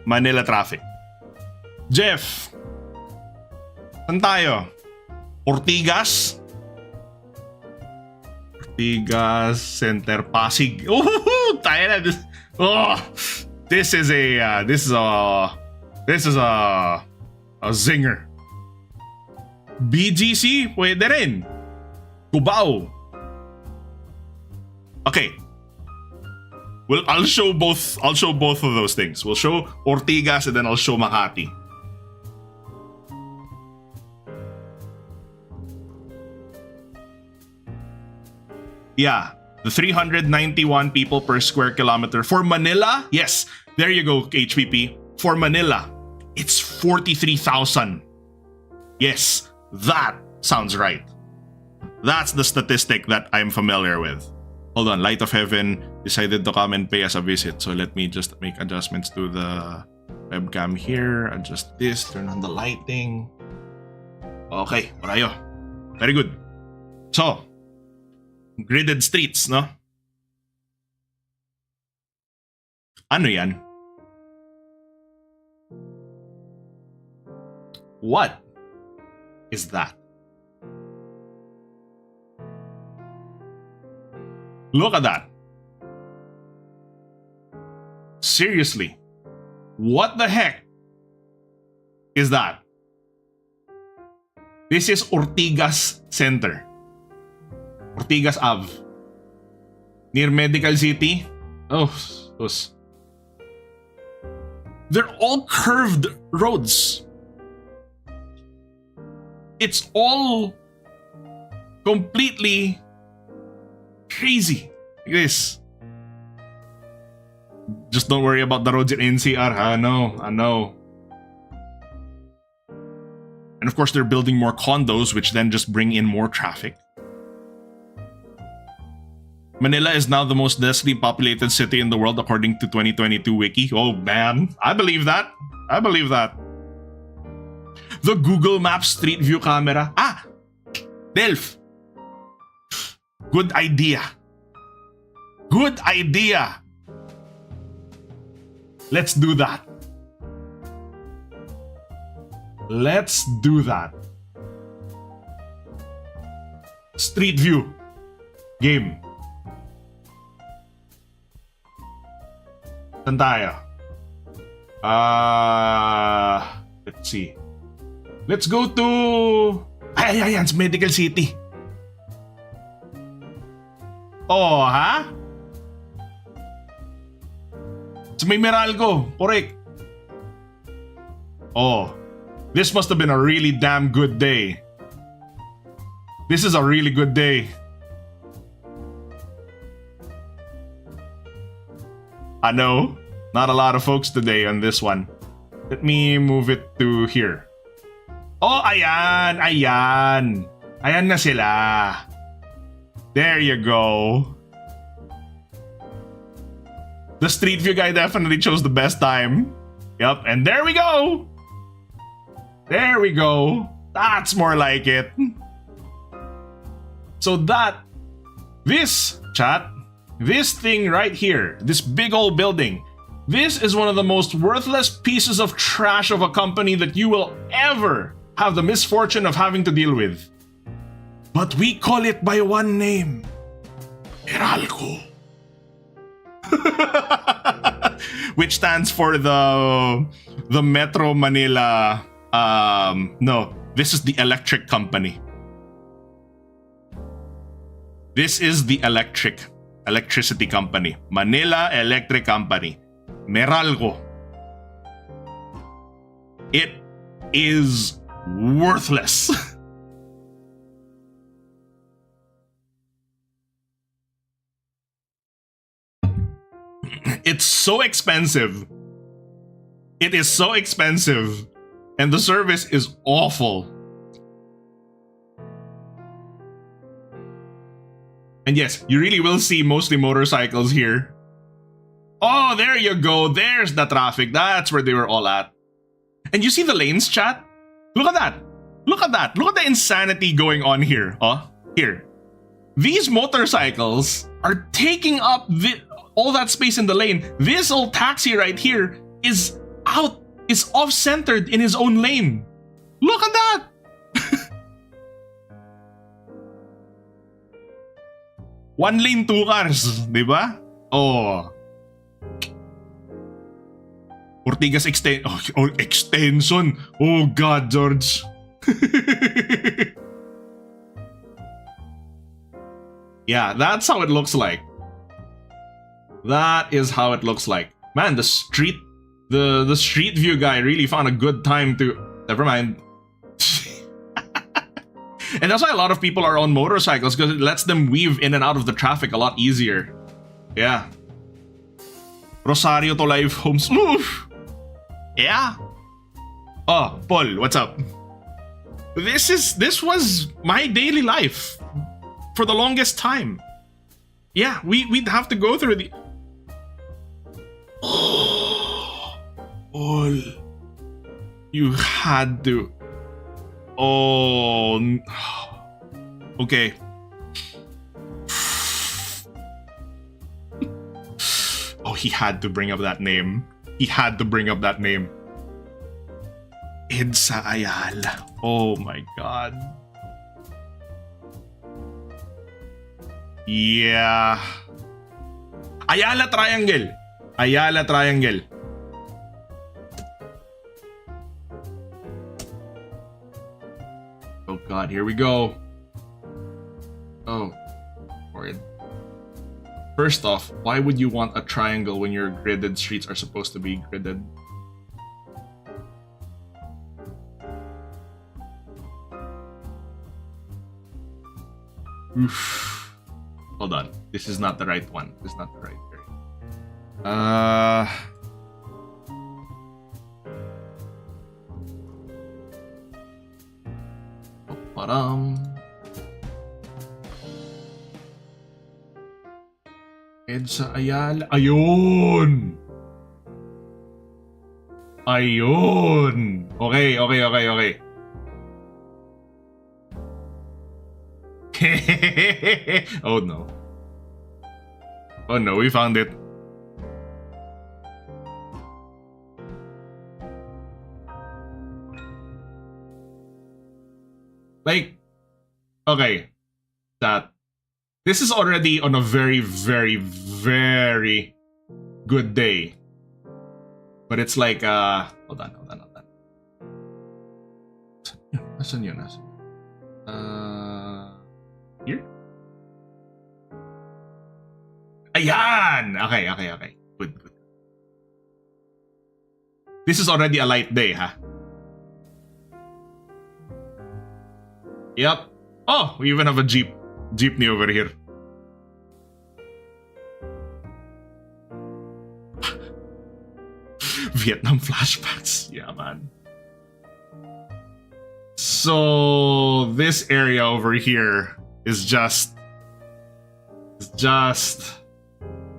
Manila traffic. Jeff, saan tayo? Ortigas, Center, Pasig. Oh, tayo na. This is a zinger. BGC, pwede rin. Cubao. Okay. Well, I'll show both of those things. We'll show Ortigas and then I'll show Makati. Yeah, the 391 people per square kilometer. For Manila, yes, there you go, HPP. For Manila, it's 43,000. Yes, that sounds right. That's the statistic that I'm familiar with. Hold on, Light of Heaven decided to come and pay us a visit. So let me just make adjustments to the webcam here. Adjust this, turn on the lighting. Okay, parayo. Very good. So, gridded streets, no? Ano yan? What is that? Look at that. Seriously. What the heck is that? This is Ortigas Center. Ortigas Ave. Near Medical City. Oh, those. They're all curved roads. It's all completely crazy. Like this. Just don't worry about the roads in NCR. I know. And of course, they're building more condos, which then just bring in more traffic. Manila is now the most densely populated city in the world according to 2022 Wiki. Oh man, I believe that. The Google Maps Street View camera. Delph. Good idea. Let's do that. Street View. Game. Saan tayo? Let's see. Let's go to... Ayan, it's Medical City. Oh, ha? It's may Meralco. Correct. Oh, this must have been a really damn good day. This is a really good day. I know, not a lot of folks today on this one. Let me move it to here. Oh, ayan, ayan. Ayan na sila. There you go. The Street View guy definitely chose the best time. Yep, and there we go. There we go. That's more like it. So this thing right here, this big old building, this is one of the most worthless pieces of trash of a company that you will ever have the misfortune of having to deal with. But we call it by one name. Meralco. Which stands for the Metro Manila, no, this is the electric company. This is the electricity company. Manila Electric Company. Meralco. It is worthless. It's so expensive. It is so expensive. And the service is awful. And yes, you really will see mostly motorcycles here. Oh, there you go. There's the traffic. That's where they were all at. And you see the lanes, chat? Look at that. Look at that. Look at the insanity going on here. Oh, here. These motorcycles are taking up all that space in the lane. This old taxi right here is off-centered in his own lane. Look at that. One lane, two cars, di ba? Oh. Ortigas extension. Oh God, George. Yeah, that's how it looks like. That is how it looks like. Man, the street view guy really found a good time to... Never mind. And that's why a lot of people are on motorcycles, because it lets them weave in and out of the traffic a lot easier. Yeah. Rosario to Life Homes. Oof. Yeah. Oh, Paul, what's up? This was my daily life for the longest time. Yeah, we'd have to go through the... Oh, Paul. You had to... Oh, okay. Oh, he had to bring up that name. He had to bring up that name. Edsa Ayala. Oh my God. Yeah. Ayala Triangle. Ayala Triangle. Oh God, here we go. Oh, Lord. First off, why would you want a triangle when your gridded streets are supposed to be gridded? Oof. Hold on. This is not the right one. This is not the right one. Edsa Ayala. Ayun! Ayun! Okay. Oh no. Oh no, we found it. Like, okay, that this is already on a very, very, very good day. But it's like, hold on. Nasaan yun? Here? Ayan! Okay. Good. This is already a light day, ha? Yep. Oh, we even have a jeepney over here. Vietnam flashbacks. Yeah, man. So this area over here is just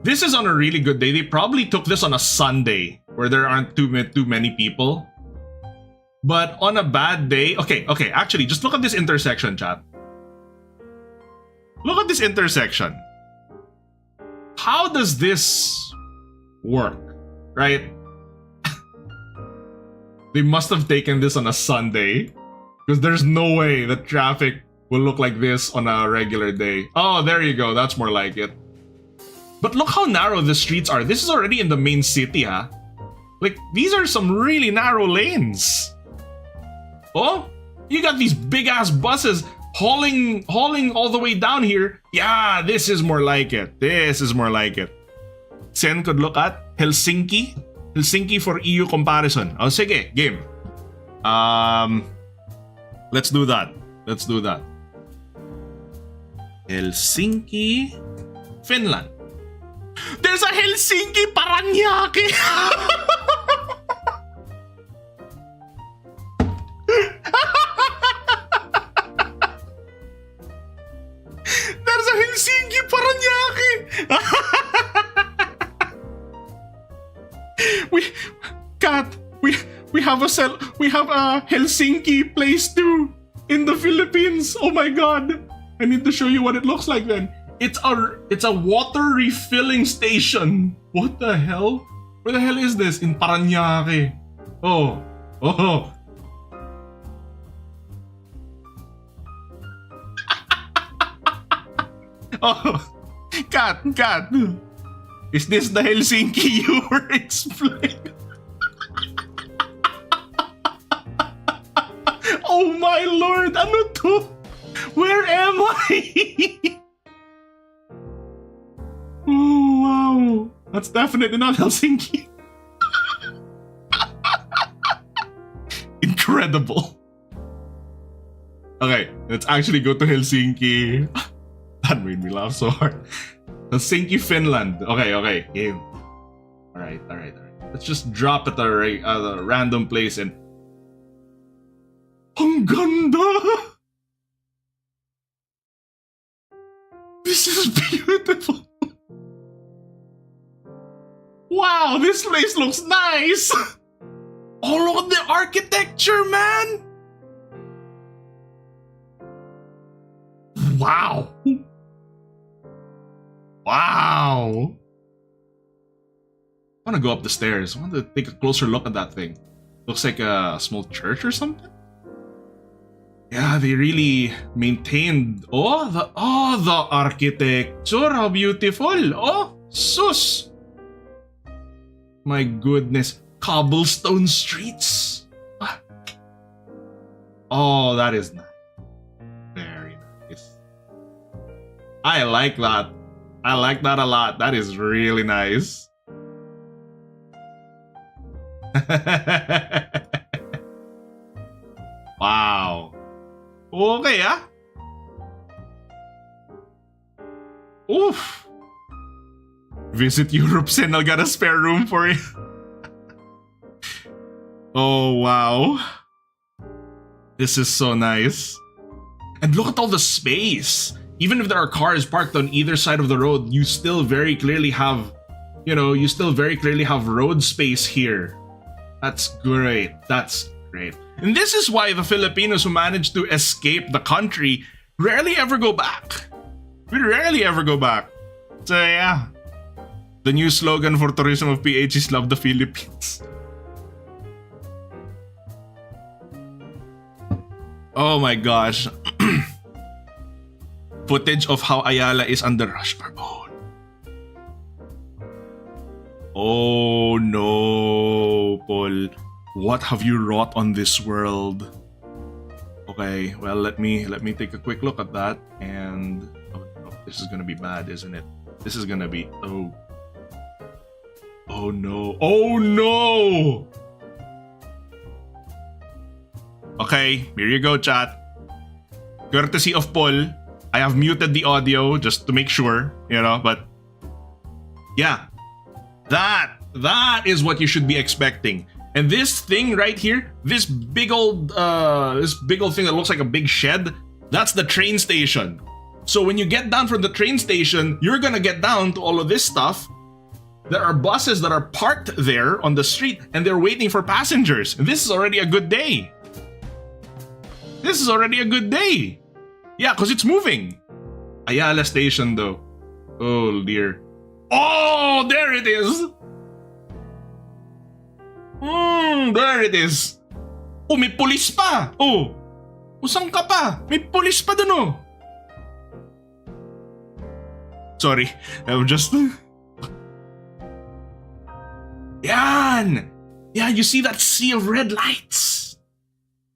this is on a really good day. They probably took this on a Sunday where there aren't too many people. But on a bad day, okay, actually, just look at this intersection, chat. Look at this intersection. How does this work, right? They must have taken this on a Sunday, because there's no way that traffic will look like this on a regular day. Oh, there you go. That's more like it. But look how narrow the streets are. This is already in the main city, huh? Like, these are some really narrow lanes. Oh, you got these big-ass buses hauling all the way down here. Yeah, this is more like it. Sen could look at Helsinki for EU comparison. Oh, sige, game. Let's do that. Helsinki, Finland. There's a Helsinki Paranaque. There's a Helsinki Paranaque. We have a Helsinki place too in the Philippines. Oh my god. I need to show you what it looks like then. It's a water refilling station. What the hell? Where the hell is this? In Paranaque. Oh. Oh, Kat. Is this the Helsinki you were explaining? Oh my lord, ano to? Where am I? Oh wow, that's definitely not Helsinki. Incredible. Okay, let's actually go to Helsinki. That made me laugh so hard. Helsinki, Finland. Okay. Game. All right. Let's just drop at a random place and. Ang ganda! This is beautiful. Wow, this place looks nice. Oh, look at the architecture, man. Wow. I want to go up the stairs. I want to take a closer look at that thing. Looks like a small church or something. Yeah, they really maintained the architecture. How beautiful. Oh, sus. My goodness. Cobblestone streets. Oh, that is nice. Very nice. I like that. I like that a lot. That is really nice. Wow. Okay, ah. Oof. Visit Europe, Sen. I'll got a spare room for you. Oh, wow. This is so nice. And look at all the space. Even if there are cars parked on either side of the road, you still very clearly have, road space here. That's great. And this is why the Filipinos who manage to escape the country rarely ever go back. We rarely ever go back. So yeah. The new slogan for tourism of PH is Love the Philippines. Oh my gosh. Footage of how Ayala is under rush hour. Oh no, Paul. What have you wrought on this world? Okay, well let me take a quick look at that, and oh, no, this is gonna be bad, isn't it? This is gonna be oh no. Oh no! Okay, here you go, chat. Courtesy of Paul, I have muted the audio just to make sure, but yeah. That is what you should be expecting. And this thing right here, this big old thing that looks like a big shed, that's the train station. So when you get down from the train station, you're gonna get down to all of this stuff. There are buses that are parked there on the street and they're waiting for passengers. And this is already a good day. This is already a good day. Yeah, because it's moving. Ayala Station though. Oh dear. Oh, there it is. There it is. Oh, may pulis pa. Oh, usang ka pa. May pulis pa dun oh. Sorry, I'm just... Yan! Yeah, you see that sea of red lights?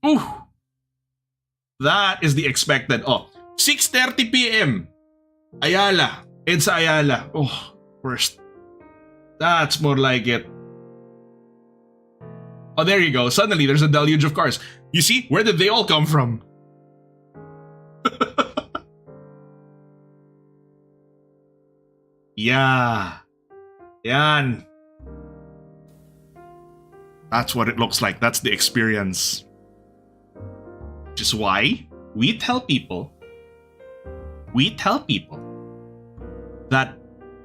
Ooh. That is the expected. Oh, 6:30 p.m. Ayala. EDSA Ayala. Oh, worst. That's more like it. Oh, there you go. Suddenly, there's a deluge of cars. You see? Where did they all come from? Yeah. Yan. That's what it looks like. That's the experience. Which is why we tell people that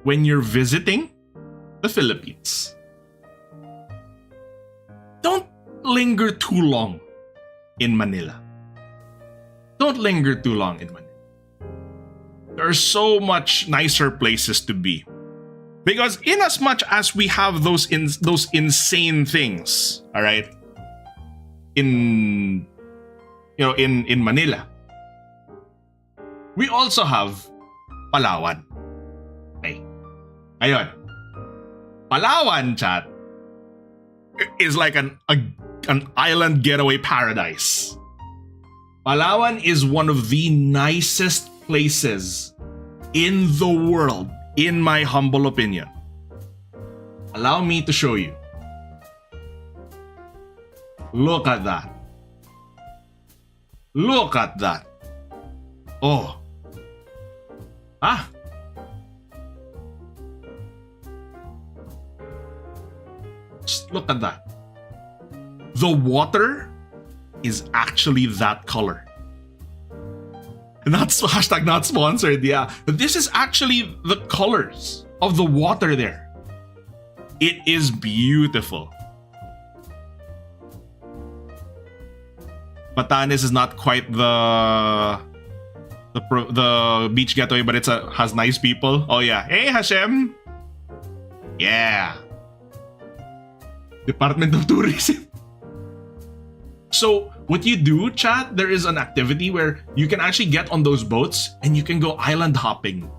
when you're visiting the Philippines, don't linger too long in Manila. Don't linger too long in Manila. There are so much nicer places to be. Because in as much as we have those insane things, all right, in Manila, we also have Palawan. Okay. Ayun. Palawan, chat, is like an island getaway paradise. Palawan is one of the nicest places in the world, in my humble opinion. Allow me to show you. Look at that. Look at that. Oh. Ah. Just look at that. The water is actually that color. Not hashtag not sponsored, yeah. But this is actually the colors of the water there. It is beautiful. Batanes is not quite the beach getaway, but has nice people. Oh yeah. Hey Hashem. Yeah. Department of Tourism. So what you do, chat, there is an activity where you can actually get on those boats and you can go island hopping.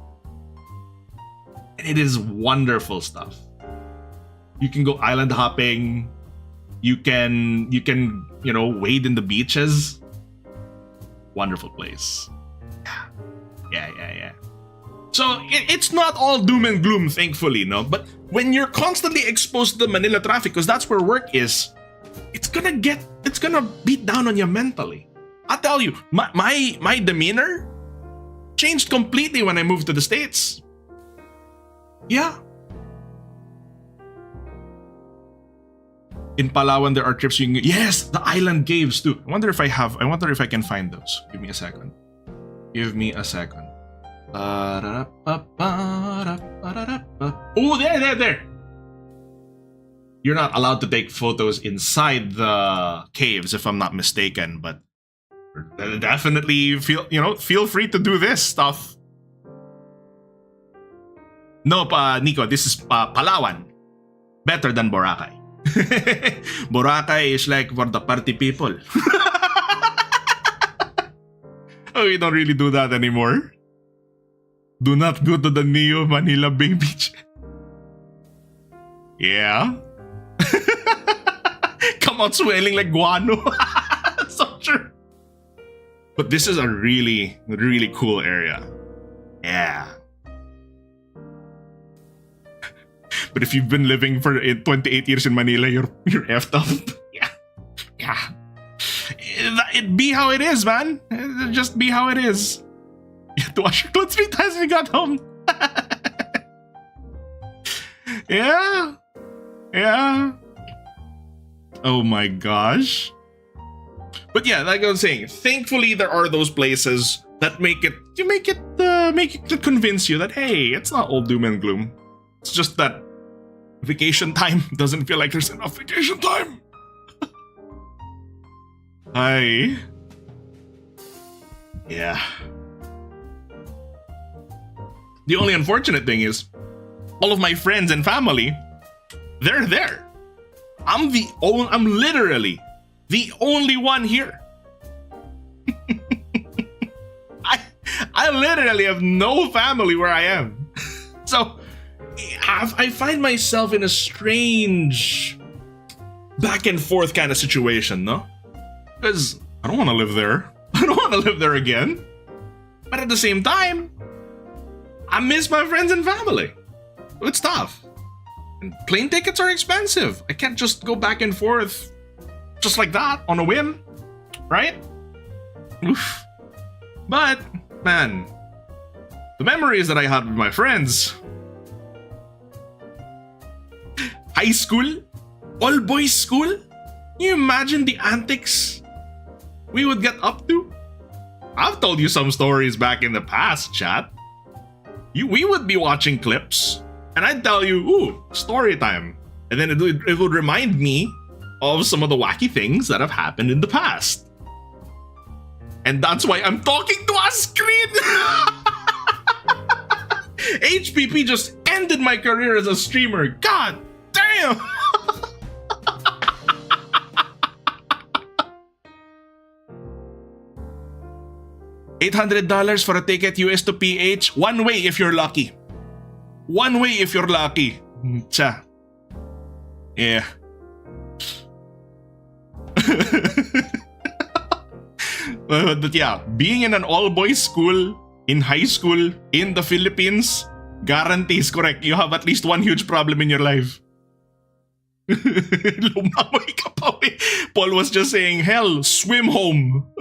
And it is wonderful stuff. You can go island hopping. You can wade in the beaches. Wonderful place. Yeah. So it's not all doom and gloom, thankfully, no? But when you're constantly exposed to the Manila traffic, because that's where work is, it's gonna beat down on you mentally. I tell you, my demeanor changed completely when I moved to the States. Yeah. In Palawan, there are trips you can... Yes, the island caves too. I wonder if I can find those. Give me a second. Oh, there. You're not allowed to take photos inside the caves, if I'm not mistaken, but definitely feel free to do this stuff. No, Nico, this is Palawan. Better than Boracay. Boracay is like for the party people. Oh, we don't really do that anymore. Do not go to the Neo Manila Bay Beach. Yeah. Come out swelling like guano. So true. But this is a really, really cool area. Yeah. But if you've been living for 28 years in Manila, you're effed up. Yeah. Yeah. It be how it is, man. It just be how it is. You have to wash your clothes 3 times when you got home. Yeah. Yeah. Oh my gosh. But yeah, like I was saying, thankfully there are those places that make it convince you that, hey, it's not all doom and gloom. It's just that vacation time doesn't feel like there's enough vacation time. Hi. Yeah. The only unfortunate thing is, all of my friends and family, they're there. I'm literally the only one here. I literally have no family where I am. So I find myself in a strange back and forth kind of situation, no? Because I don't want to live there. I don't want to live there again. But at the same time, I miss my friends and family. It's tough. And plane tickets are expensive. I can't just go back and forth just like that on a whim, right? Oof. But, man, the memories that I had with my friends. High school? All boys school? Can you imagine the antics we would get up to? I've told you some stories back in the past, chat. We would be watching clips, and I'd tell you, ooh, story time. And then it would remind me of some of the wacky things that have happened in the past. And that's why I'm talking to a screen! HPP just ended my career as a streamer. God damn! $800 for a ticket US to PH. One way if you're lucky. One way if you're lucky. Cha. Yeah. But yeah, being in an all-boys school, in high school, in the Philippines, guarantees, correct, you have at least one huge problem in your life. Lumamoy ka pa, eh. Paul was just saying, hell, swim home.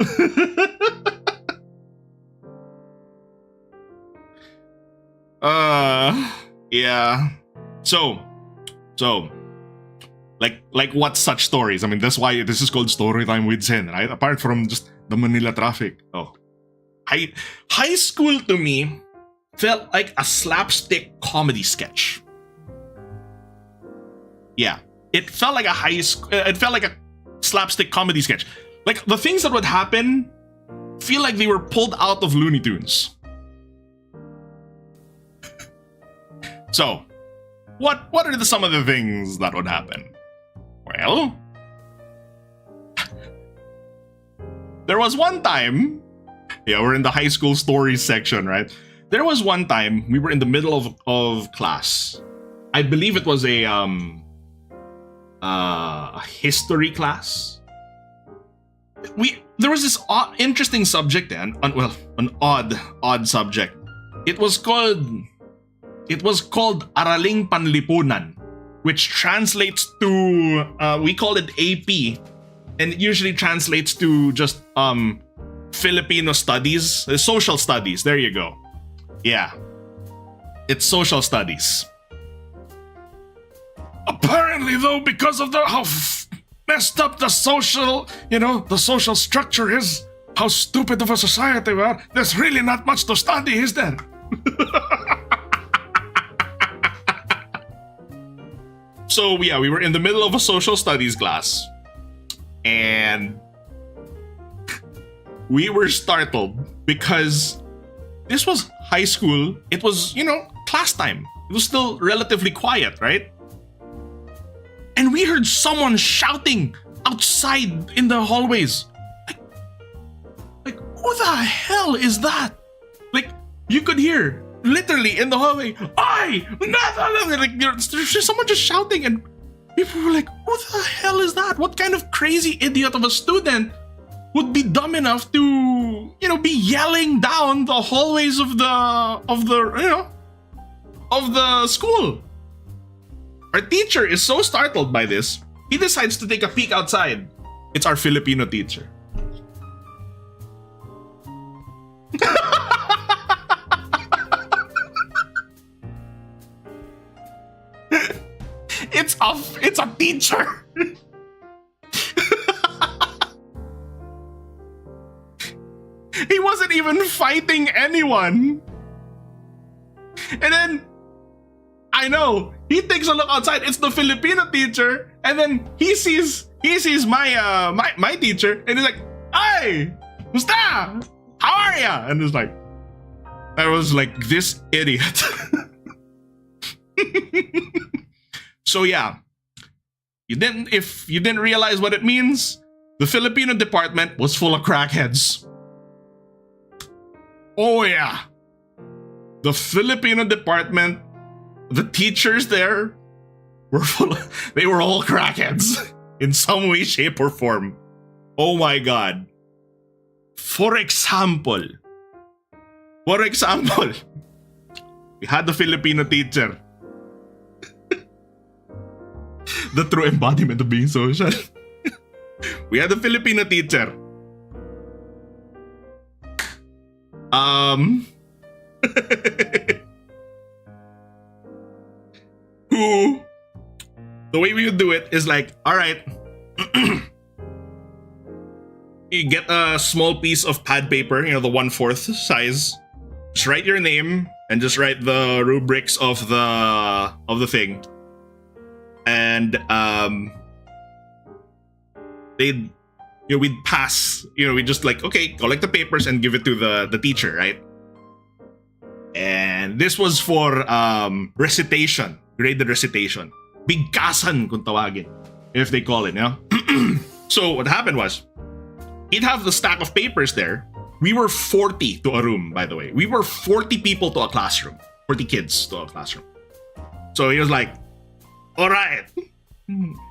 Yeah. So, like what such stories? I mean, that's why this is called Storytime with Zen, right? Apart from just the Manila traffic. Oh, high school to me felt like a slapstick comedy sketch. Yeah, it felt like it felt like a slapstick comedy sketch. Like the things that would happen feel like they were pulled out of Looney Tunes. So, what are some of the things that would happen? Well, there was one time, yeah, we're in the high school stories section, right? There was one time we were in the middle of class. I believe it was a history class. There was this interesting subject, and well, an odd subject. It was called Araling Panlipunan, which translates to we call it AP, and it usually translates to just Filipino studies, social studies. There you go. Yeah, it's social studies. Apparently, though, because of how messed up the social structure is, how stupid of a society we are, there's really not much to study, is there? So yeah, we were in the middle of a social studies class, and we were startled because this was high school. It was, class time. It was still relatively quiet, right? And we heard someone shouting outside in the hallways. Like who the hell is that? Like, you could hear literally in the hallway, "Oi! Like, there's just someone just shouting, and people were like, "Who the hell is that? What kind of crazy idiot of a student would be dumb enough to, be yelling down the hallways of the school?" Our teacher is so startled by this, he decides to take a peek outside. It's our Filipino teacher. It's a teacher. He wasn't even fighting anyone. And then, I know, he takes a look outside. It's the Filipino teacher, and then he sees my teacher, and he's like, "Hey, musta? How are ya?" And it's like, I was like, this idiot. So yeah, if you didn't realize what it means, the Filipino department was full of crackheads. Oh yeah. The Filipino department, the teachers there they were all crackheads in some way, shape, or form. Oh my god. For example, we had the Filipino teacher. The true embodiment of being social. We had the Filipino teacher. Who, the way we would do it is like, all right, you get a small piece of pad paper, the 1/4 size. Just write your name and just write the rubrics of the thing. And we'd pass, we just like, okay, collect the papers and give it to the teacher, right? And this was for recitation, graded recitation. Bigkasan kung tawagin, if they call it, So what happened was, he'd have the stack of papers there. We were 40 to a room, by the way. We were 40 people to a classroom. 40 kids to a classroom. So he was like, all right.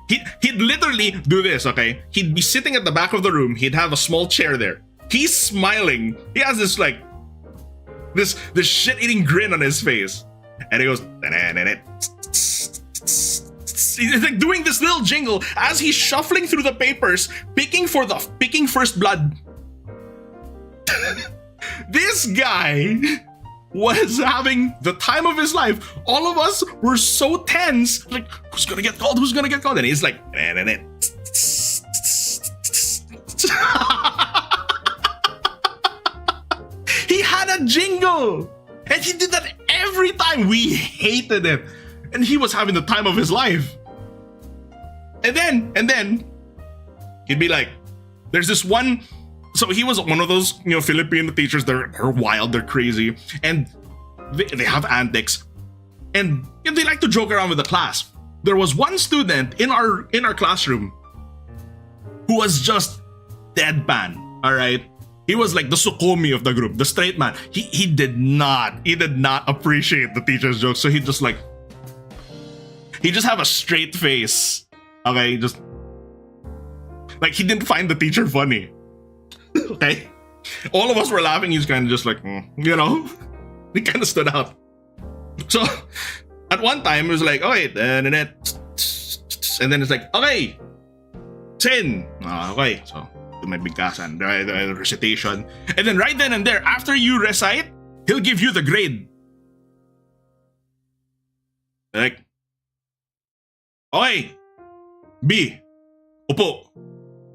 He'd literally do this, okay? He'd be sitting at the back of the room. He'd have a small chair there. He's smiling. He has this like, this shit-eating grin on his face. And he goes, he's like doing this little jingle as he's shuffling through the papers, picking first blood. This guy was having the time of his life. All of us were so tense. Like, who's gonna get called? Who's gonna get called? And he's like, he had a jingle. And he did that every time. We hated it. And he was having the time of his life. And then he'd be like, there's this one. So he was one of those, Filipino teachers. They're wild, they're crazy, and they have antics, and they like to joke around with the class. There was one student in our classroom who was just deadpan. All right, he was like the Sukomi of the group, the straight man. He did not appreciate the teacher's jokes, so he just have a straight face. Okay, just like he didn't find the teacher funny. Okay, all of us were laughing. He's kind of just like, he kind of stood out. So at one time it was like, okay, and then it's like, okay, 10. Okay, so do my bigkasan, the recitation, and then right then and there, after you recite, he'll give you the grade. Like, okay, B, upo.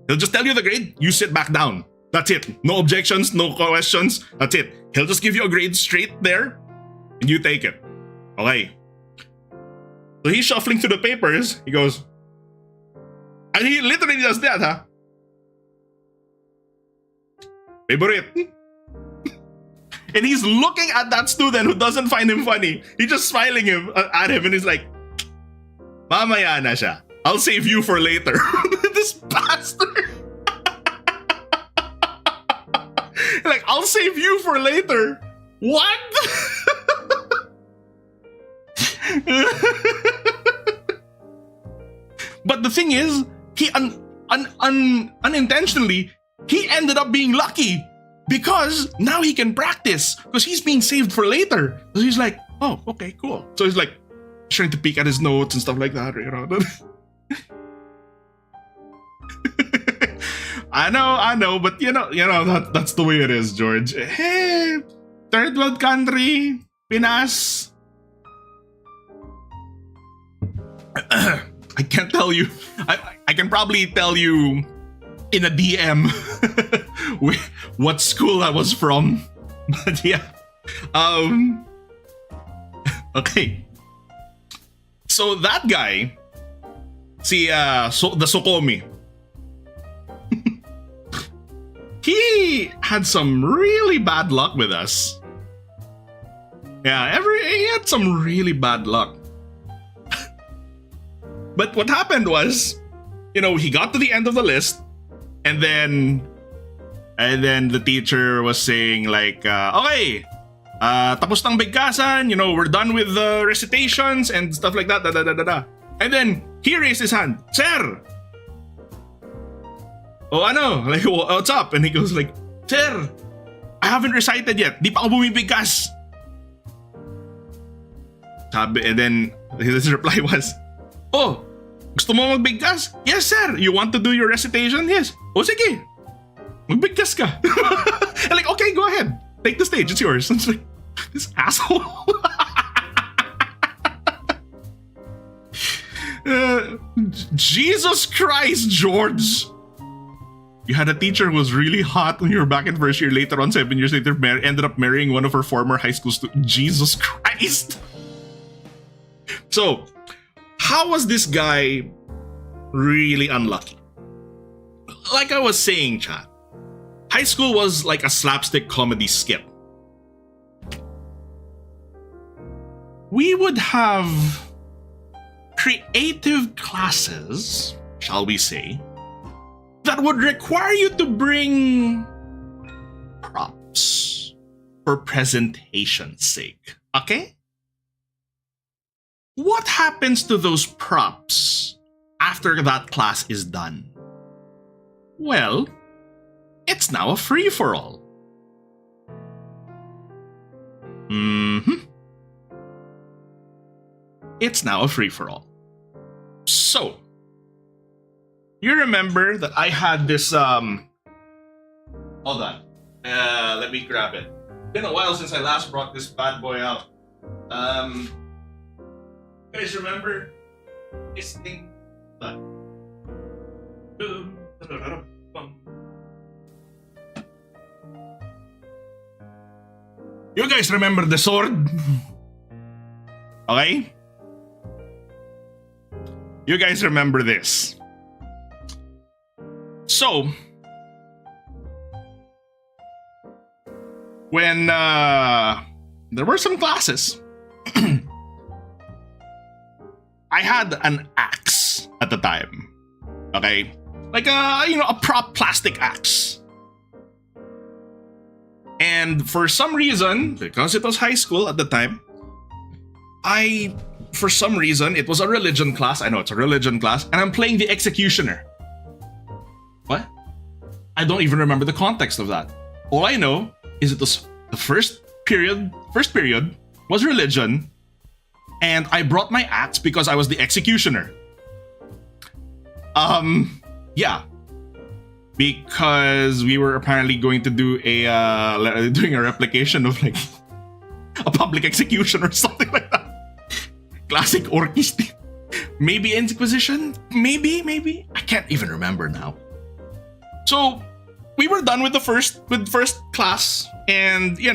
He'll just tell you the grade. You sit back down. That's it. No objections, no questions. That's it. He'll just give you a grade straight there, and you take it. Okay. So he's shuffling through the papers. He goes, and he literally does that, huh? Favorite. And he's looking at that student who doesn't find him funny. He's just smiling at him, and he's like, mamaya na siya. I'll save you for later. This bastard. Like, I'll save you for later. What? But the thing is, he unintentionally, he ended up being lucky because now he can practice because he's being saved for later. So he's like, oh, okay, cool. So he's like trying to peek at his notes and stuff like that, you know. I know, but you know that's the way it is, George. Hey, third world country, Pinas. I can't tell you. I can probably tell you in a DM what school I was from. But yeah. Okay. So that guy, the Sokomi, he had some really bad luck with us. Yeah, he had some really bad luck. But what happened was, he got to the end of the list, and then the teacher was saying like, okay, tapos ng bigkasan, we're done with the recitations and stuff like that, And then he raised his hand, Sir! Oh, like, what's up? And he goes like, Sir, I haven't recited yet. Di pa ako bumibigkas. And then his reply was, oh, gusto mo magbigkas? Yes, sir. You want to do your recitation? Yes. O sige. Magbigkas ka. And like, okay, go ahead. Take the stage. It's yours. And it's like, this asshole. Jesus Christ, George. You had a teacher who was really hot when you were back in first year. Later on, 7 years later, ended up marrying one of her former high school students. Jesus Christ. So, how was this guy really unlucky? Like I was saying, chat, high school was like a slapstick comedy skit. We would have creative classes, shall we say, that would require you to bring props for presentation's sake. Okay? What happens to those props after that class is done? Well, it's now a free-for-all. It's now a free-for-all. So, you remember that I had this, hold on. Let me grab it. It's been a while since I last brought this bad boy out. Guys, remember this thing? You guys remember the sword? Okay? You guys remember this. So, when there were some classes, I had an axe at the time. Okay? Like a prop plastic axe. And for some reason, because it was high school at the time, for some reason, it was a religion class. I know it's a religion class. And I'm playing the executioner. What? I don't even remember the context of that. All I know is it was the first period was religion. And I brought my axe because I was the executioner. Yeah. Because we were apparently going to do doing a replication of like a public execution or something like that. Classic orchestra. Maybe Inquisition? Maybe. I can't even remember now. So we were done with the first class, and we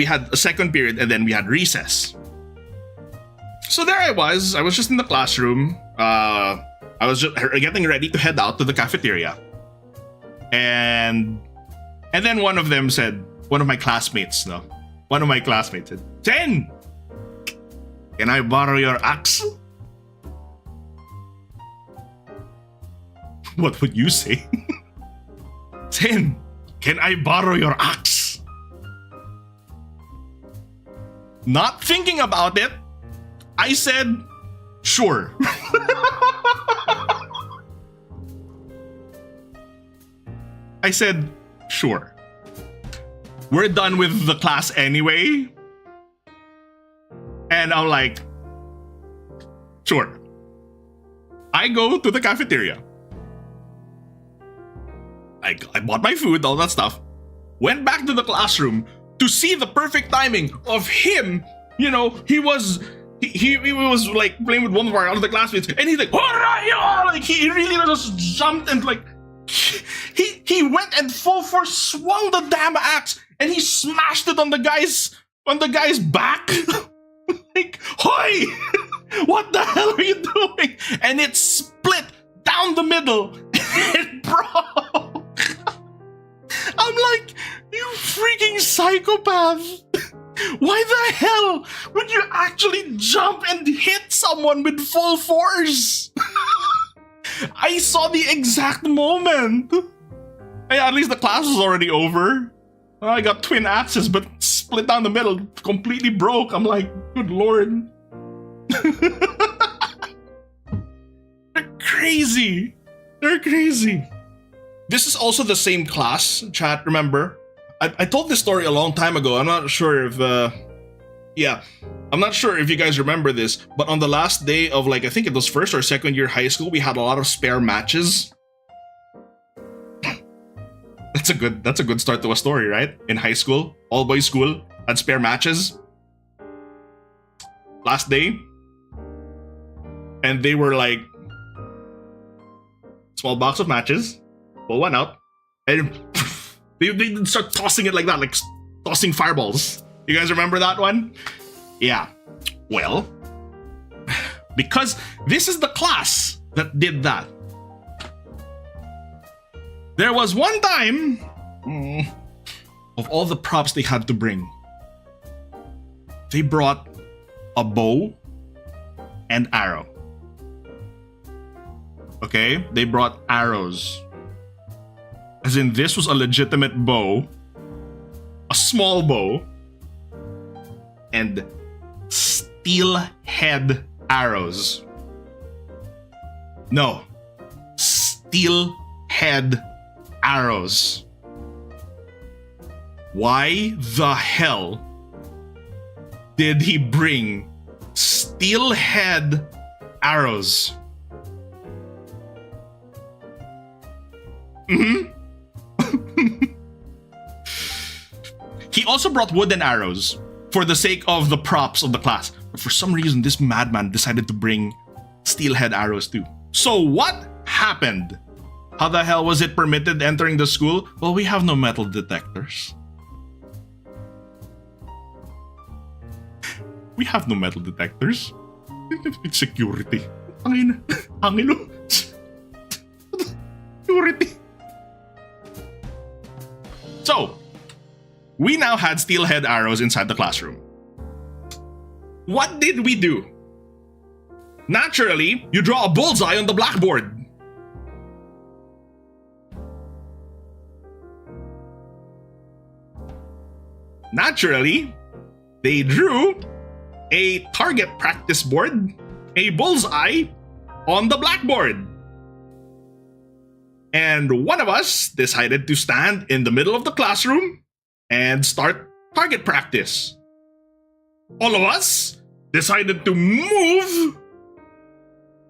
had a second period, and then we had recess. So there I was just in the classroom. I was just getting ready to head out to the cafeteria, and then one of my classmates said, "Chen, can I borrow your axe?" What would you say? "Chen, can I borrow your axe?" Not thinking about it, I said, sure. I said, sure. We're done with the class anyway. And I'm like, sure. I go to the cafeteria. I bought my food, all that stuff. Went back to the classroom to see the perfect timing of him. You know, he was like playing with one of our other classmates, and he's like, "Alright!" Like he really just jumped and like he went and full force swung the damn axe, and he smashed it on the guy's back. Like, "Hoy! What the hell are you doing?" And it split down the middle. It broke. I'm like, you freaking psychopath. Why the hell would you actually jump and hit someone with full force? I saw the exact moment. Hey, at least the class was already over. I got twin axes, but split down the middle, completely broke. I'm like, good lord. They're crazy. They're crazy. This is also the same class, chat, remember? I told this story a long time ago. I'm not sure if, I'm not sure if you guys remember this, but on the last day of, like, I think it was first or second year high school, we had a lot of spare matches. That's a good start to a story, right? In high school, all boys school, had spare matches. Last day. And they were like, small box of matches. Pull one out, and they start tossing it like that, like tossing fireballs. You guys remember that one? Yeah. Well, because this is the class that did that. There was one time, of all the props they had to bring, they brought a bow and arrow. Okay? They brought arrows. As in, this was a legitimate bow, a small bow, and steel head arrows. No, steel head arrows. Why the hell did he bring steel head arrows? He also brought wooden arrows for the sake of the props of the class. But for some reason, this madman decided to bring steelhead arrows too. So what happened? How the hell was it permitted entering the school? Well, we have no metal detectors. We have no metal detectors. It's security. Angelo. Security. So, we now had steelhead arrows inside the classroom. What did we do? Naturally, you draw a bullseye on the blackboard. Naturally, they drew a target practice board, a bullseye, on the blackboard. And one of us decided to stand in the middle of the classroom and start target practice. All of us decided to move.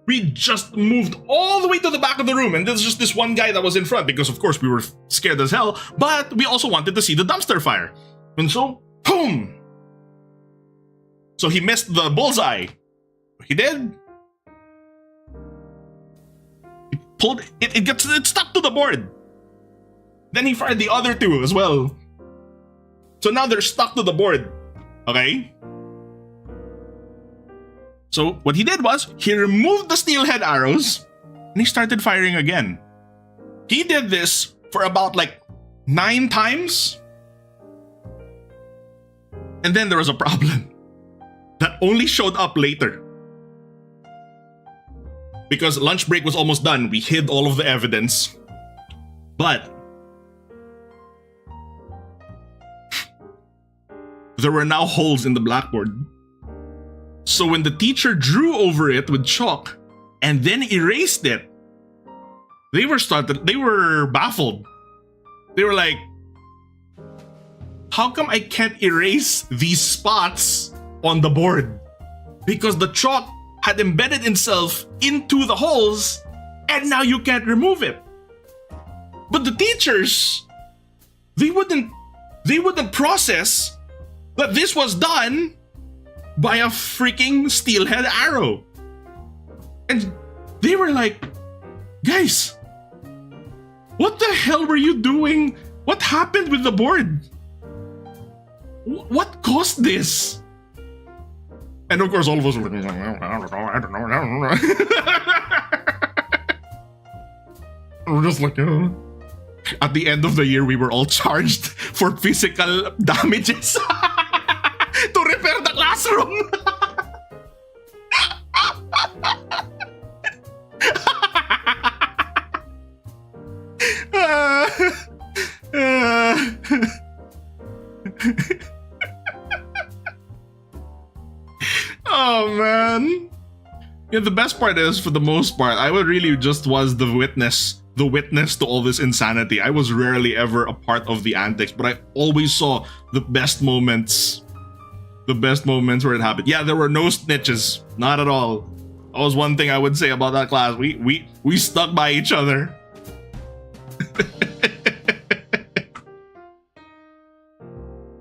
We just moved all the way to the back of the room, and there's just this one guy that was in front because, of course, we were scared as hell, but we also wanted to see the dumpster fire. And so, boom! So he missed the bullseye. He did. He pulled it. It stuck to the board. Then he fired the other two as well. So now they're stuck to the board. Okay? So what he did was, he removed the steelhead arrows and he started firing again. He did this for about like 9 times. And then there was a problem that only showed up later. Because lunch break was almost done, we hid all of the evidence. But there were now holes in the blackboard. So when the teacher drew over it with chalk and then erased it, they were baffled. They were like, how come I can't erase these spots on the board? Because the chalk had embedded itself into the holes and now you can't remove it. But the teachers, they wouldn't process that this was done by a freaking steelhead arrow. And they were like, guys, what the hell were you doing? What happened with the board? What caused this? And of course, all of us were like, I don't know. We're just like, oh. At the end of the year, we were all charged for physical damages to repair the classroom. Oh man. Yeah, the best part is, for the most part, I would really just was the witness to all this insanity. I was rarely ever a part of the antics, but I always saw the best moments where it happened. Yeah, there were no snitches, not at all. That was one thing I would say about that class. We stuck by each other.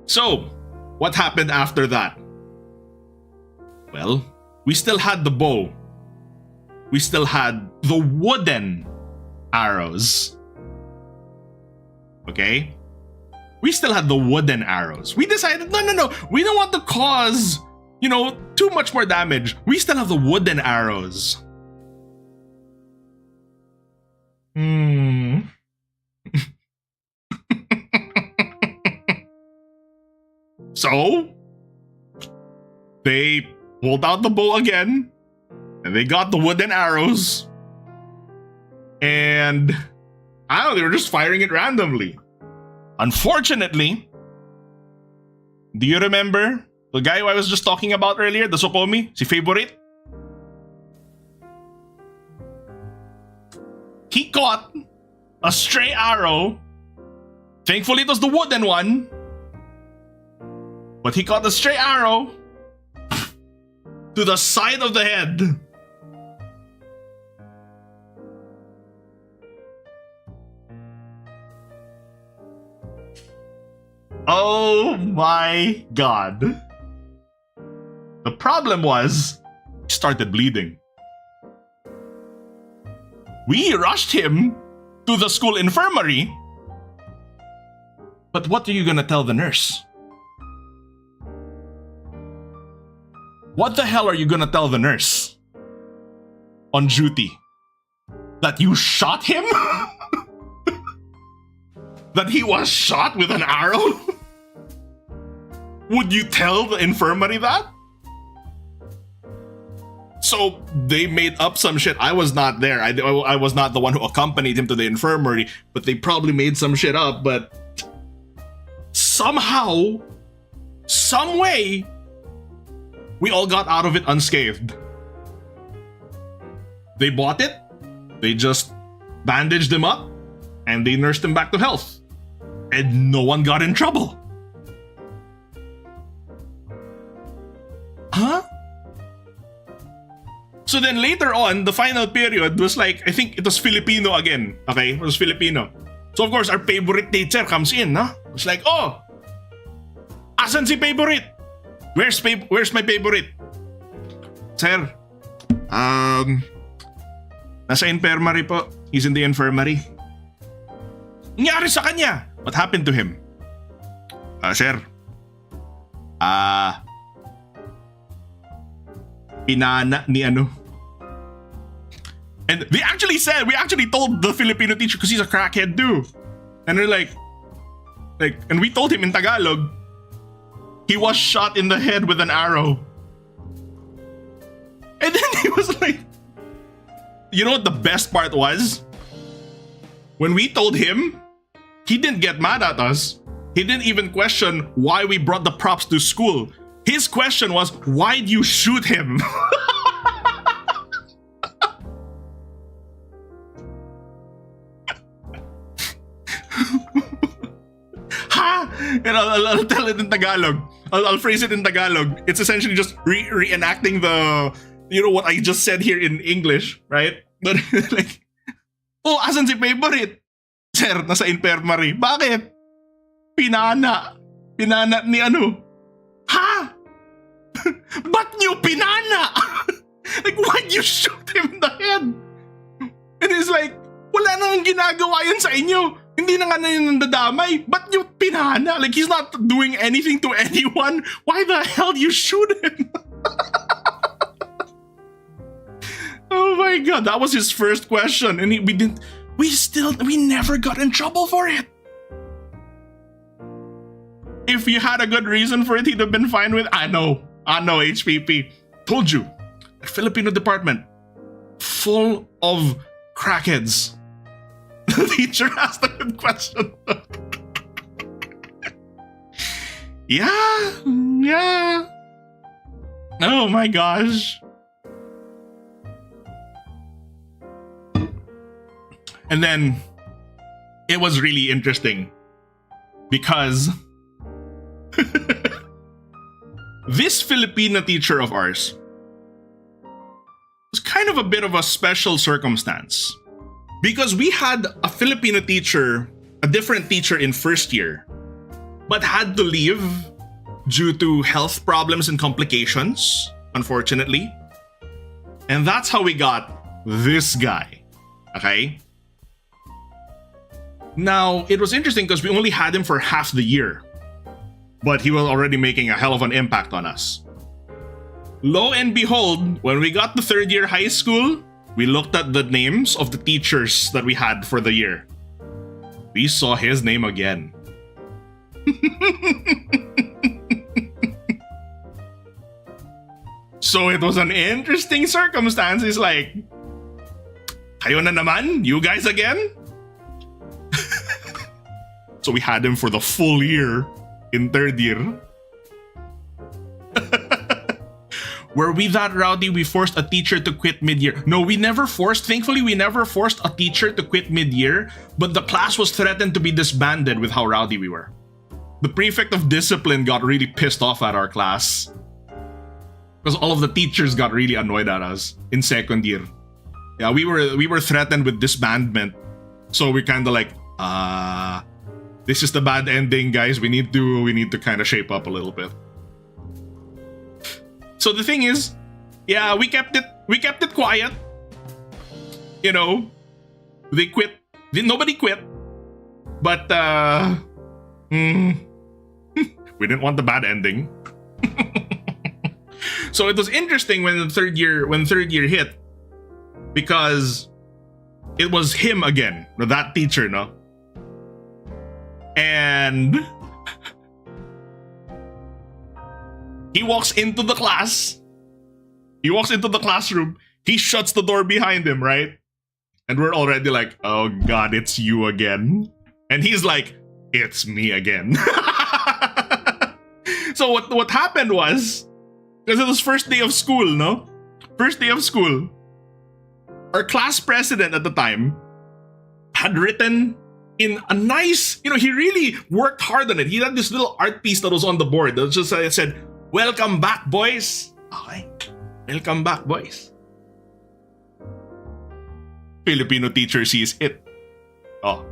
So, what happened after that? Well, we still had the bow. We still had the wooden arrows. Okay? We still had the wooden arrows. We decided, no. We don't want to cause, too much more damage. We still have the wooden arrows. So, they pulled out the bow again, and they got the wooden arrows, and I don't know, they were just firing it randomly. Unfortunately, do you remember the guy who I was just talking about earlier, the Sokomi, si Favorite? He caught a stray arrow. Thankfully, it was the wooden one. But he caught a stray arrow to the side of the head. Oh my god. The problem was, he started bleeding. We rushed him to the school infirmary. But what are you gonna tell the nurse? What the hell are you gonna tell the nurse on duty? That you shot him? That he was shot with an arrow? Would you tell the infirmary that? So they made up some shit. I was not there. I was not the one who accompanied him to the infirmary, but they probably made some shit up. But somehow, some way, we all got out of it unscathed. They bought it, they just bandaged him up, and they nursed him back to health. And no one got in trouble. Huh? So then later on, the final period was like, I think it was Filipino again. Okay, it was Filipino. So of course, our favorite teacher comes in, huh? It's like, oh, asan si favorite? Where's my favorite? Sir, nasa infirmary po. He's in the infirmary. Nangyari sa kanya? What happened to him? Sir, pinana ni ano. And we actually told the Filipino teacher because he's a crackhead too. And they're like, and we told him in Tagalog, he was shot in the head with an arrow. And then he was like, you know what the best part was? When we told him, he didn't get mad at us. He didn't even question why we brought the props to school. His question was, why'd you shoot him? Ha! And I'll tell it in Tagalog. I'll phrase it in Tagalog. It's essentially just reenacting what I just said here in English, right? But like, oh, asan si favorite? Sir, nasa infirmary. Bakit? Pinana. Pinana ni ano? Ha? Ba't niyo pinana? Like, why'd you shoot him in the head? And it's like, wala nang ginagawa yun sa inyo. Hindi na nga na yun nadadamay. Ba't niyo pinana? Like, he's not doing anything to anyone. Why the hell do you shoot him? Oh my god, that was his first question. And we never got in trouble for it. If you had a good reason for it, he'd have been fine with, I know, HPP. Told you, the Filipino department, full of crackheads. The teacher asked a good question. Yeah. Oh my gosh. And then it was really interesting because this Filipino teacher of ours was kind of a bit of a special circumstance because we had a Filipino teacher, a different teacher in first year, but had to leave due to health problems and complications, unfortunately. And that's how we got this guy, okay? Now, it was interesting because we only had him for half the year, but he was already making a hell of an impact on us. Lo and behold, when we got to third year high school, we looked at the names of the teachers that we had for the year. We saw his name again. So it was an interesting circumstance. It's like, kayo na naman? You guys again? So we had him for the full year in third year. Were we that rowdy we forced a teacher to quit mid-year? No, thankfully we never forced a teacher to quit mid-year, but the class was threatened to be disbanded with how rowdy we were. The prefect of discipline got really pissed off at our class because all of the teachers got really annoyed at us in second year. Yeah, we were threatened with disbandment. So we're kind of like, this is the bad ending, guys. We need to kind of shape up a little bit. So the thing is, yeah, we kept it quiet. You know, they quit. Nobody quit. But we didn't want the bad ending. So it was interesting when third year hit, because it was him again, that teacher, no? And he walks into the class. He walks into the classroom. He shuts the door behind him, right? And we're already like, oh God, it's you again. And he's like, it's me again. So what happened was, because it was first day of school, no? First day of school. Our class president at the time had written in a nice, he really worked hard on it. He had this little art piece that was on the board that just said, welcome back, boys. Okay. Welcome back, boys. Filipino teacher sees it. Oh.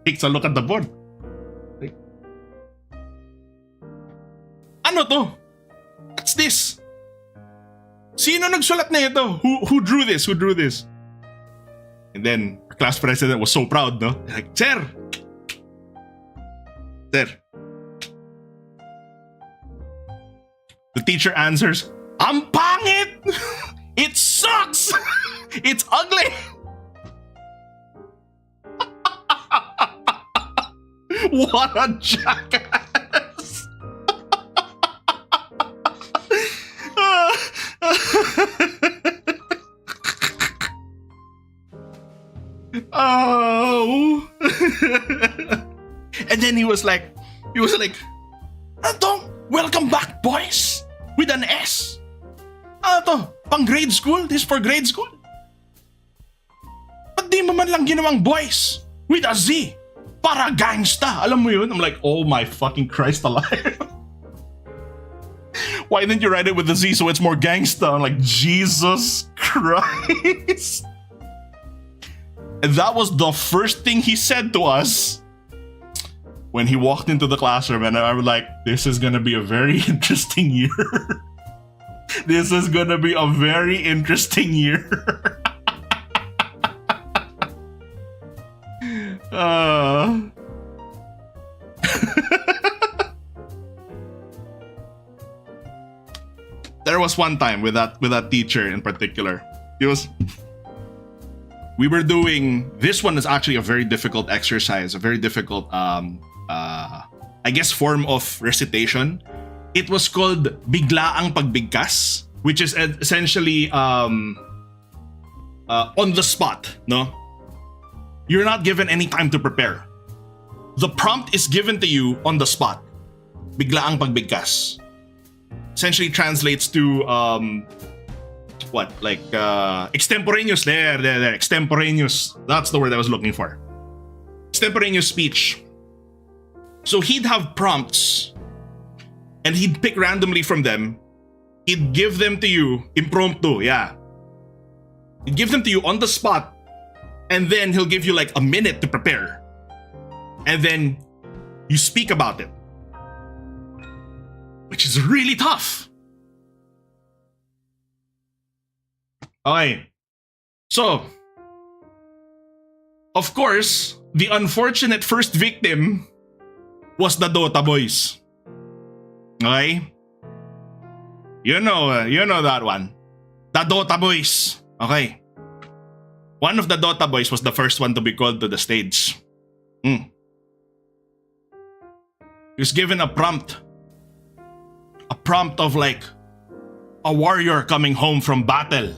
Takes a look at the board. Like, ano to? What's this? Sino nagsulat na ito? Who drew this? Who drew this? And then our class president was so proud, no? Like, Sir! Sir. The teacher answers, ang pangit! It sucks! It's ugly! What a jackass! Oh. And then he was like, He was like, "Ano, welcome back, boys, with an S. Ano to, pang grade school? This is for grade school? Ba't di mo man lang ginawang boys with a Z? Para gangsta." Alam mo yun? I'm like, oh my fucking Christ alive. Why didn't you write it with a Z so it's more gangsta? I'm like, Jesus Christ. And that was the first thing he said to us when he walked into the classroom, and I was like, this is gonna be a very interesting year. This is gonna be a very interesting year. There was one time with that teacher in particular. We were doing, this one is actually a very difficult exercise, a very difficult I guess form of recitation. It was called biglaang pagbigkas, which is essentially on the spot, no? You're not given any time to prepare. The prompt is given to you on the spot. Biglaang pagbigkas. Essentially translates to extemporaneous. There. Extemporaneous. That's the word I was looking for. Extemporaneous speech. So he'd have prompts and he'd pick randomly from them. He'd give them to you impromptu, yeah. He'd give them to you on the spot, and then he'll give you like a minute to prepare. And then you speak about it, which is really tough. Okay. So, of course, the unfortunate first victim was the Dota boys. Okay? You know that one. The Dota boys. Okay. One of the Dota boys was the first one to be called to the stage. He was given a prompt. A prompt of like a warrior coming home from battle.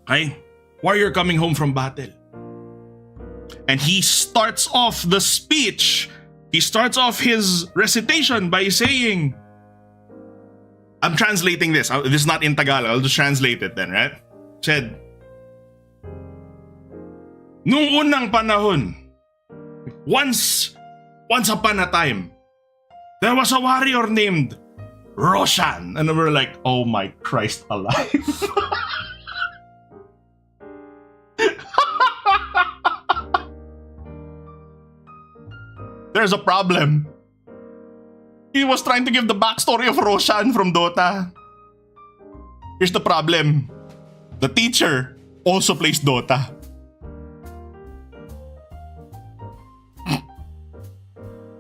Okay? Warrior coming home from battle. And he starts off the speech. He starts off his recitation by saying, I'm translating this. This is not in Tagalog. I'll just translate it then, right? Said, nung unang panahon, once upon a time, there was a warrior named Roshan. And we're like, oh my Christ alive. There's a problem. He was trying to give the backstory of Roshan from Dota. Here's the problem. The teacher also plays Dota.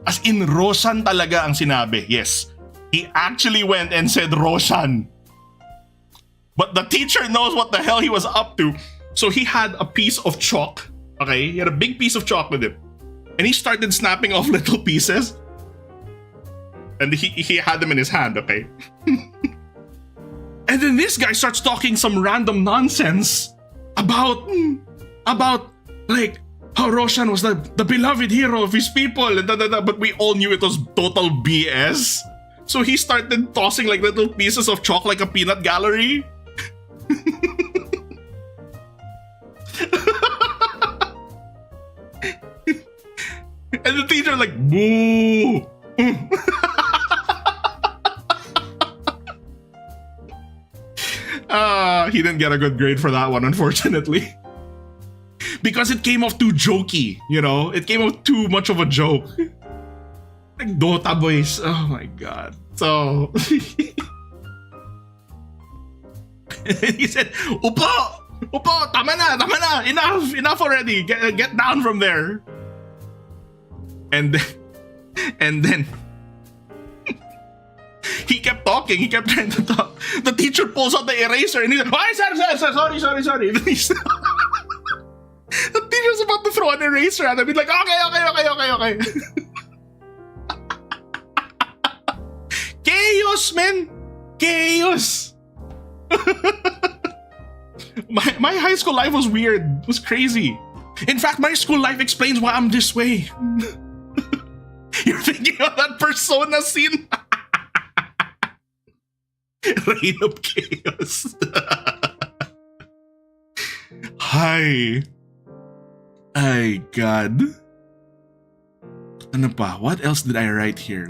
As in, Roshan talaga ang sinabi. Yes, he actually went and said Roshan. But the teacher knows what the hell he was up to. So he had a piece of chalk. Okay, he had a big piece of chalk with him. And he started snapping off little pieces. And he had them in his hand, okay? And then this guy starts talking some random nonsense about like how Roshan was the beloved hero of his people, and but we all knew it was total BS. So he started tossing like little pieces of chalk like a peanut gallery. And the teacher like, boo. He didn't get a good grade for that one, unfortunately. Because it came off too jokey, you know? It came off too much of a joke. Like Dota boys. Oh my god. So he said, Upo! Upo! Tama na! Enough already! Get down from there! And then he kept talking. He kept trying to talk. The teacher pulls out the eraser and he's like, oh, sorry. The teacher's about to throw an eraser at him. He's like, okay. Chaos, man! Chaos! My high school life was weird. It was crazy. In fact, my school life explains why I'm this way. You're thinking of that Persona scene? Reign of Chaos. Hi. Ay, God. Ano pa? What else did I write here?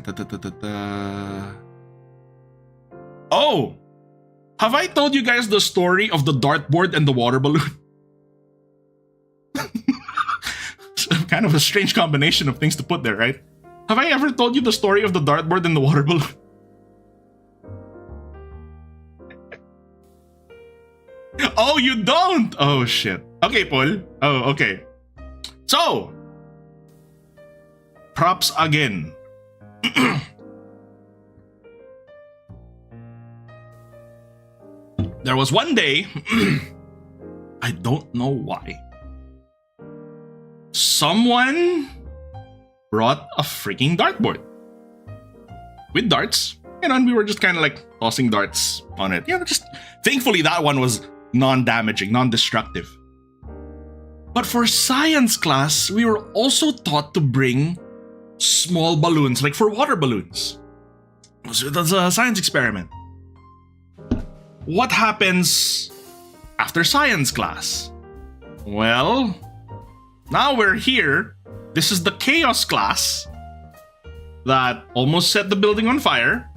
Oh! Have I told you guys the story of the dartboard and the water balloon? Kind of a strange combination of things to put there, right? Have I ever told you the story of the dartboard and the water balloon? Oh, you don't? Oh, shit. Okay, Paul. Oh, okay. So, props again. There was one day, I don't know why, someone brought a freaking dartboard with darts, and we were just kind of like tossing darts on it. Just thankfully that one was non-damaging, non-destructive. But for science class, we were also taught to bring small balloons, like for water balloons. So that's a science experiment. What happens after science class? Well, now we're here. This is the chaos class that almost set the building on fire.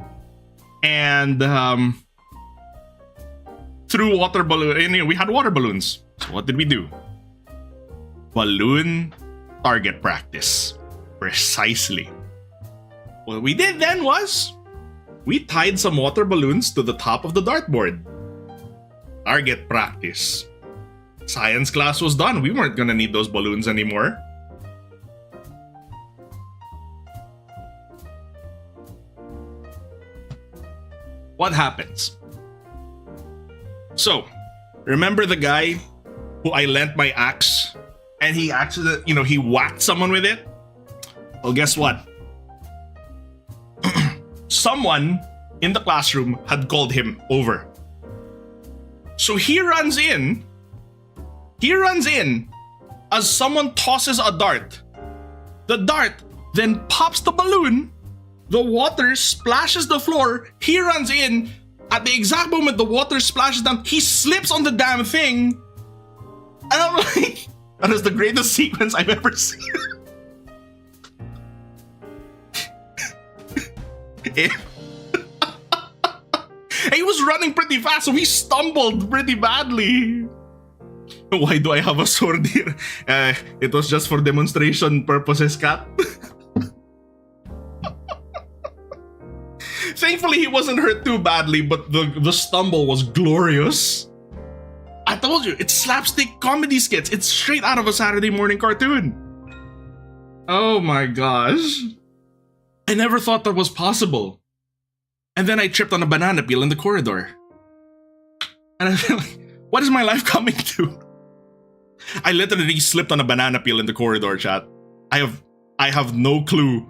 And through water balloon, we had water balloons. So what did we do? Balloon target practice. Precisely. What we did then was we tied some water balloons to the top of the dartboard. Target practice. Science class was done. We weren't gonna need those balloons anymore. What happens? So, remember the guy who I lent my axe and he accidentally, he whacked someone with it? Well, guess what? Someone in the classroom had called him over. So he runs in as someone tosses a dart. The dart then pops the balloon, the water splashes the floor, he runs in, at the exact moment the water splashes down, he slips on the damn thing. And I'm like, that is the greatest sequence I've ever seen. He was running pretty fast, so he stumbled pretty badly. Why do I have a sword here? It was just for demonstration purposes, Kat. Thankfully, he wasn't hurt too badly, but the stumble was glorious. I told you, it's slapstick comedy skits. It's straight out of a Saturday morning cartoon. Oh my gosh. I never thought that was possible. And then I tripped on a banana peel in the corridor. And I feel like, what is my life coming to? I literally slipped on a banana peel in the corridor, chat. I have no clue.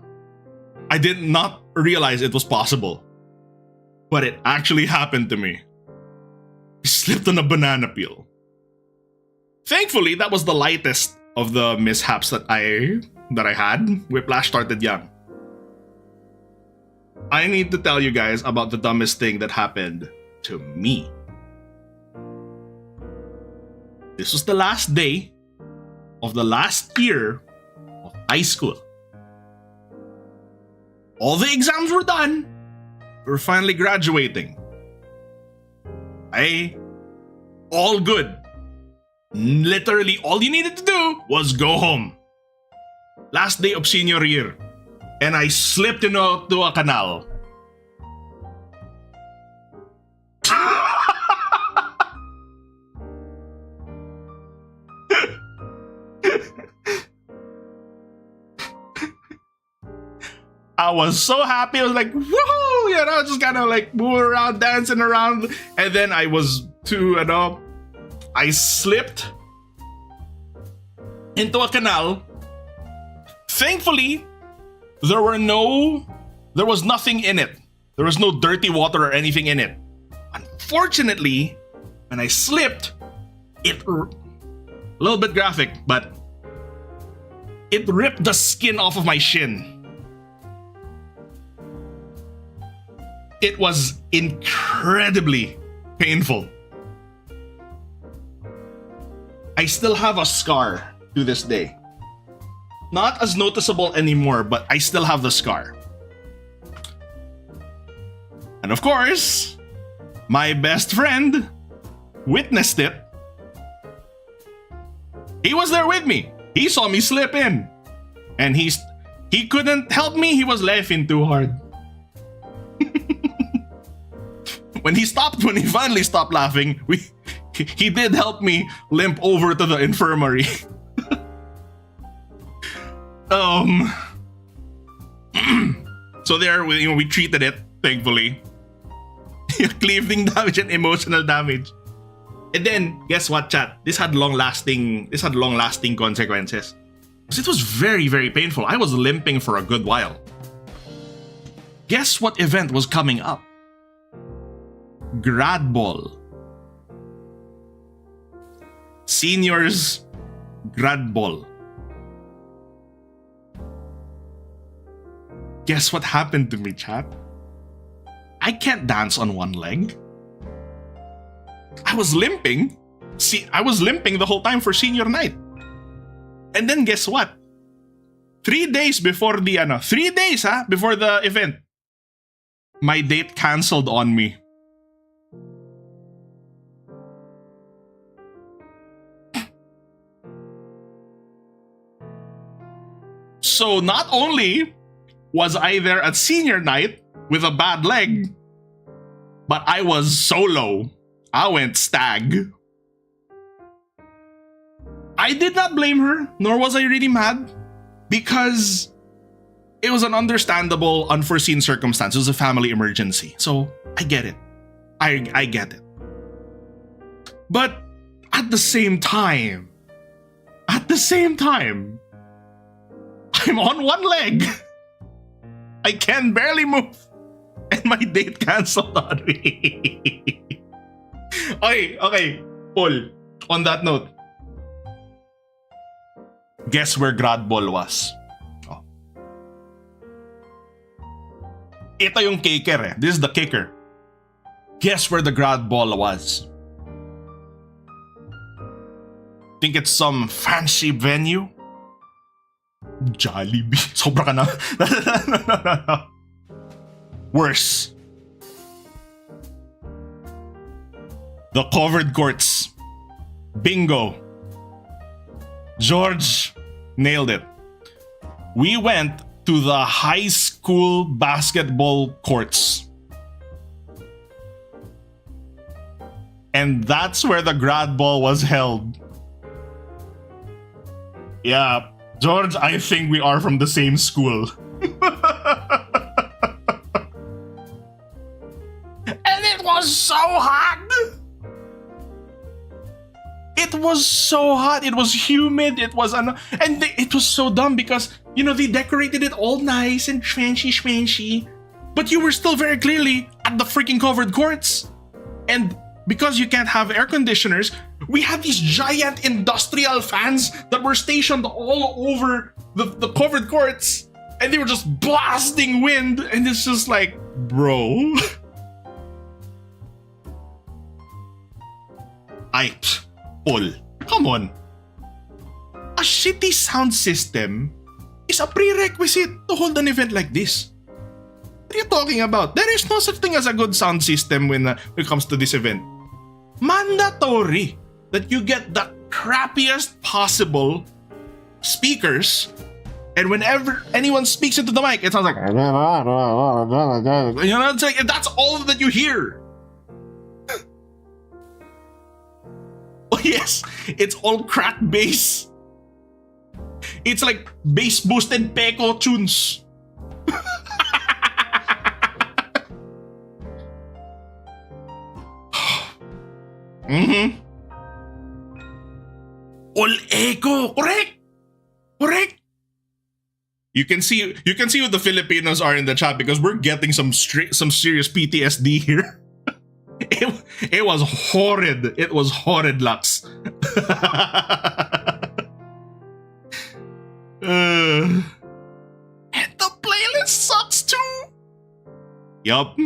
I did not realize it was possible. But it actually happened to me. I slipped on a banana peel. Thankfully, that was the lightest of the mishaps that I had. Whiplash started young. I need to tell you guys about the dumbest thing that happened to me. This was the last day of the last year of high school. All the exams were done. We were finally graduating. All good. Literally, all you needed to do was go home. Last day of senior year. And I slipped into a canal. I was so happy. I was like, woohoo! Just kind of like move around, dancing around. And then I was I slipped into a canal. Thankfully, there was nothing in it. There was no dirty water or anything in it. Unfortunately, when I slipped, a little bit graphic, but it ripped the skin off of my shin. It was incredibly painful. I still have a scar to this day. Not as noticeable anymore, but I still have the scar. And of course, my best friend witnessed it. He was there with me. He saw me slip in. And he couldn't help me. He was laughing too hard. When he finally stopped laughing, he did help me limp over to the infirmary. So there, we treated it, thankfully. Cleaving damage and emotional damage. And then, guess what, chat? This had long-lasting consequences. Because it was very, very painful. I was limping for a good while. Guess what event was coming up? Grad Ball. Seniors Grad Ball. Guess what happened to me, chat? I can't dance on one leg. I was limping. I was limping the whole time for senior night. And then guess what? 3 days before the before the event, my date canceled on me. So not only was I there at senior night with a bad leg, but I was solo. I went stag. I did not blame her, nor was I really mad, because it was an understandable, unforeseen circumstance. It was a family emergency. So I get it. I get it. But at the same time, I'm on one leg. I can barely move. And my date canceled on me. Okay. Paul, on that note, guess where Grad Ball was? Oh. Ito yung kicker eh. This is the kicker. Guess where the Grad Ball was? Think it's some fancy venue? Jollibee. Sobra ka na. No. Worse. The covered courts. Bingo. George nailed it. We went to the high school basketball courts. And that's where the grad ball was held. Yeah, George, I think we are from the same school. And it was so hot! It was so hot, it was humid, it was it was so dumb because, they decorated it all nice and schmancy, but you were still very clearly at the freaking covered courts. And because you can't have air conditioners, we had these giant industrial fans that were stationed all over the covered courts, and they were just blasting wind, and it's just like, bro. Paul, come on. A shitty sound system is a prerequisite to hold an event like this. What are you talking about? There is no such thing as a good sound system when it comes to this event. Mandatory that you get the crappiest possible speakers, and whenever anyone speaks into the mic, it sounds like, it's like that's all that you hear. Oh yes, it's all crack bass. It's like bass boosted Peko tunes. Mm-hmm. All echo, correct. You can see what the Filipinos are in the chat because we're getting some serious PTSD here. It was horrid. It was horrid, Lux. And the playlist sucks too. Yup.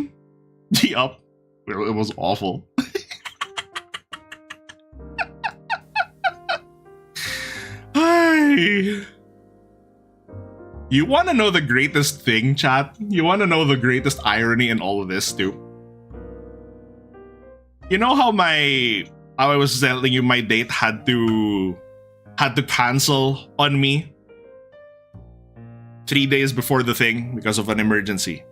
Yup. It was awful. Hi. You want to know the greatest thing, chat? You want to know the greatest irony in all of this, too? You know how I was telling you my date had to cancel on me 3 days before the thing because of an emergency.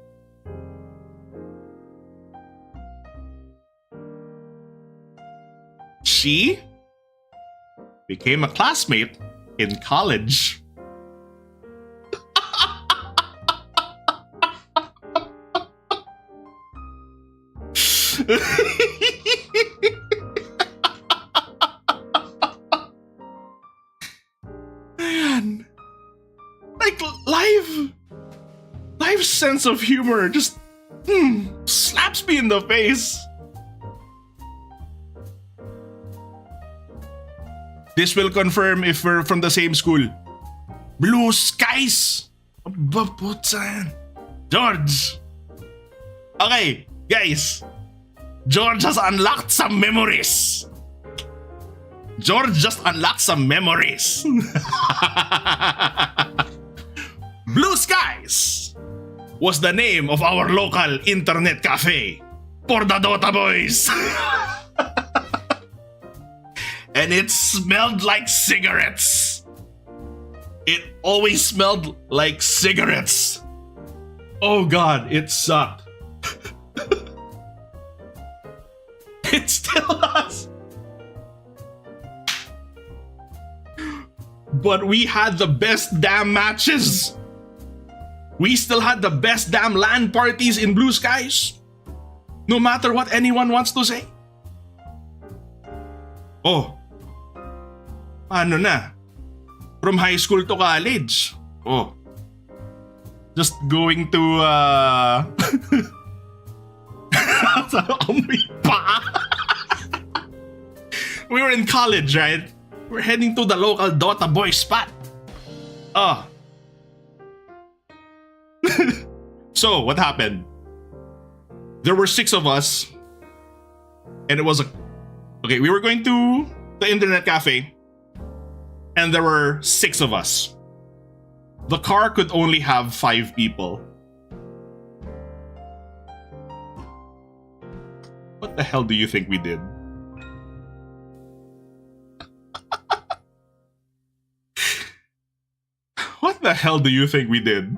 She became a classmate in college. Man, like life's sense of humor just slaps me in the face. This will confirm if we're from the same school. Blue skies! George! Okay, guys. George has unlocked some memories. George just unlocked some memories. Blue Skies was the name of our local internet cafe for the Dota boys. And it smelled like cigarettes. It always smelled like cigarettes. Oh God, it sucked. It still does. But we had the best damn matches. We still had the best damn LAN parties in Blue Skies. No matter what anyone wants to say. Oh. Ano na? From high school to college. Oh. Just going to we were in college, right? We're heading to the local Dota boy spot. Oh. So, what happened? There were 6 of us. And it was okay, we were going to the internet cafe. And there were 6 of us. The car could only have 5 people. What the hell do you think we did? What the hell do you think we did?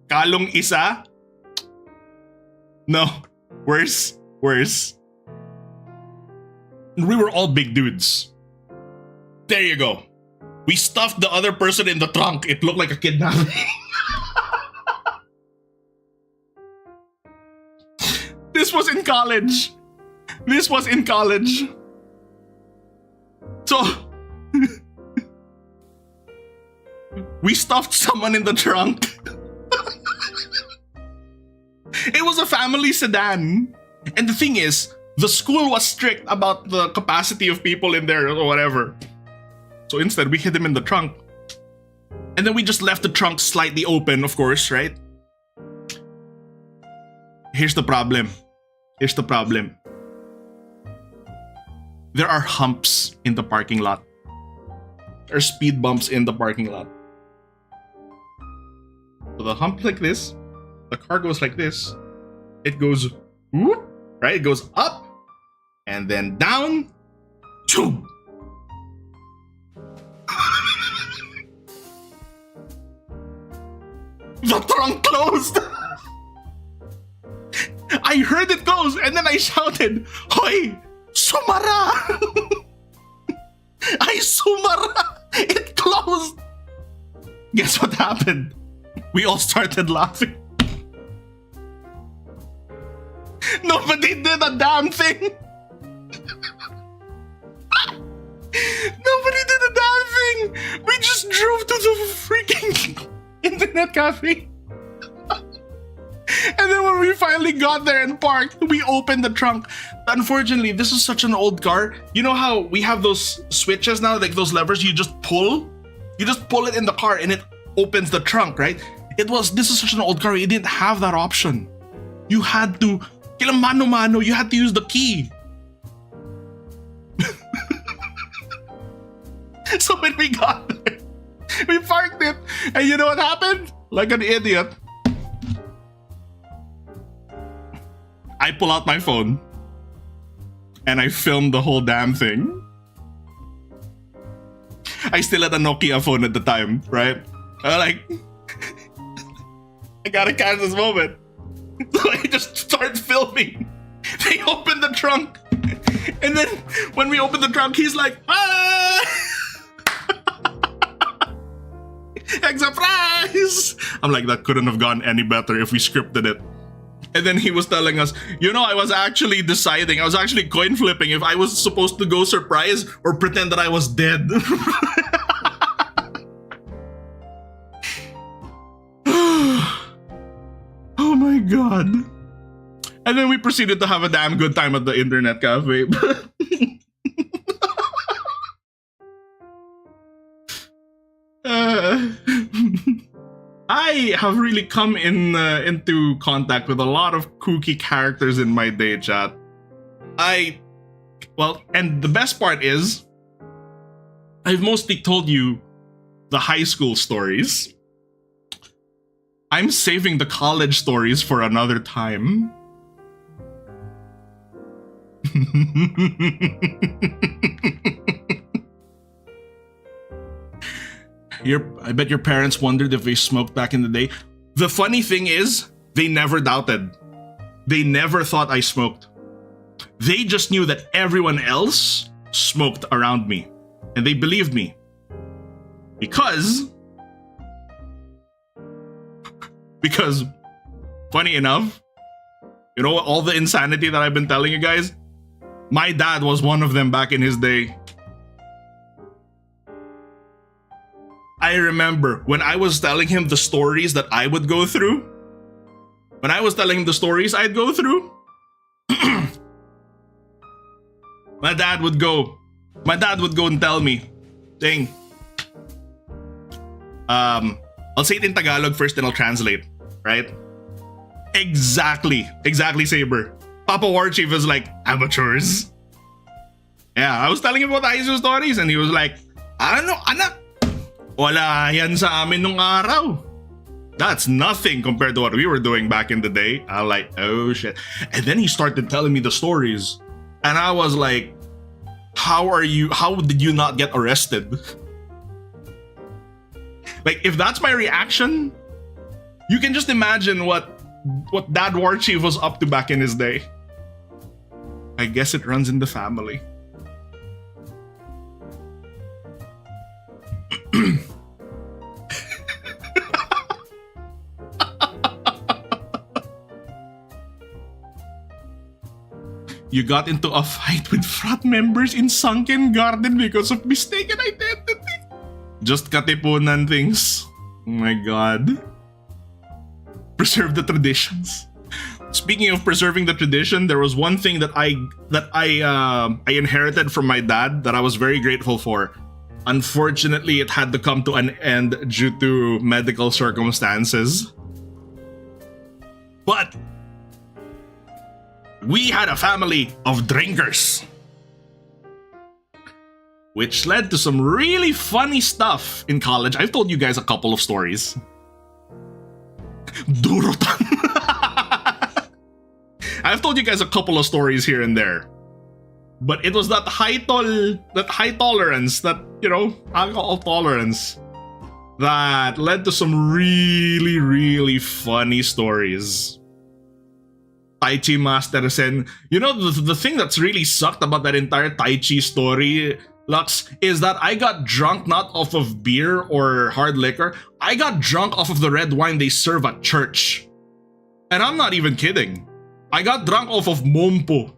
Kalong isa? No. Worse. We were all big dudes. There you go. We stuffed the other person in the trunk. It looked like a kidnapping. This was in college. So, we stuffed someone in the trunk. It was a family sedan. And the thing is, the school was strict about the capacity of people in there or whatever. So instead, we hid him in the trunk. And then we just left the trunk slightly open, of course, right? Here's the problem. There are humps in the parking lot. There are speed bumps in the parking lot. So the hump like this, the car goes like this. It goes whoop, right? It goes up and then down. Choom. The trunk closed. I heard it close and then I shouted, "Hoy, sumara!" I sumara! It closed! Guess what happened? We all started laughing. Nobody did a damn thing! Nobody did a damn thing! We just drove to the freaking internet cafe. And then when we finally got there and parked, we opened the trunk. Unfortunately, this is such an old car. You know how we have those switches now, like those levers you just pull? You just pull it in the car and it opens the trunk, right? This is such an old car. It didn't have that option. You had to, kailang mano-mano, you had to use the key. So when we got there, we parked it, and you know what happened? Like an idiot, I pull out my phone and I filmed the whole damn thing. I still had a Nokia phone at the time, right? I'm like, I gotta catch this moment. So I just start filming. They open the trunk, and then when we open the trunk, he's like, ah! Egg surprise! I'm like, that couldn't have gone any better if we scripted it. And then he was telling us, I was actually deciding, I was actually coin flipping if I was supposed to go surprise or pretend that I was dead. Oh my god. And then we proceeded to have a damn good time at the internet cafe. I have really come into contact with a lot of kooky characters in my day, chat. And the best part is, I've mostly told you the high school stories. I'm saving the college stories for another time. I bet your parents wondered if they smoked back in the day. The funny thing is, they never doubted. They never thought I smoked. They just knew that everyone else smoked around me. And they believed me. Because, funny enough, all the insanity that I've been telling you guys, my dad was one of them back in his day. I remember when I was telling him the stories that I would go through. When I was telling him the stories I'd go through, my dad would go and tell me, saying, I'll say it in Tagalog first, then I'll translate, right? Exactly, Saber. Papa War Chief is like, amateurs. Yeah, I was telling him about the high school stories, and he was like, ano, anak? Wala yan sa amin nung araw. That's nothing compared to what we were doing back in the day. I'm like, oh shit. And then he started telling me the stories. And I was like, how did you not get arrested? Like, if that's my reaction, you can just imagine what Dad War Chief was up to back in his day. I guess it runs in the family. You got into a fight with frat members in Sunken Garden because of mistaken identity. Just katipunan things. Oh my god. Preserve the traditions. Speaking of preserving the tradition, there was one thing that I inherited from my dad that I was very grateful for. Unfortunately, it had to come to an end due to medical circumstances. But we had a family of drinkers, which led to some really funny stuff in college. I've told you guys a couple of stories. Durotan. I've told you guys a couple of stories here and there. But it was that high tolerance, that, alcohol tolerance, that led to some really, really funny stories. Tai Chi Masters, and the thing that's really sucked about that entire Tai Chi story, Lux, is that I got drunk not off of beer or hard liquor. I got drunk off of the red wine they serve at church. And I'm not even kidding. I got drunk off of Mompo.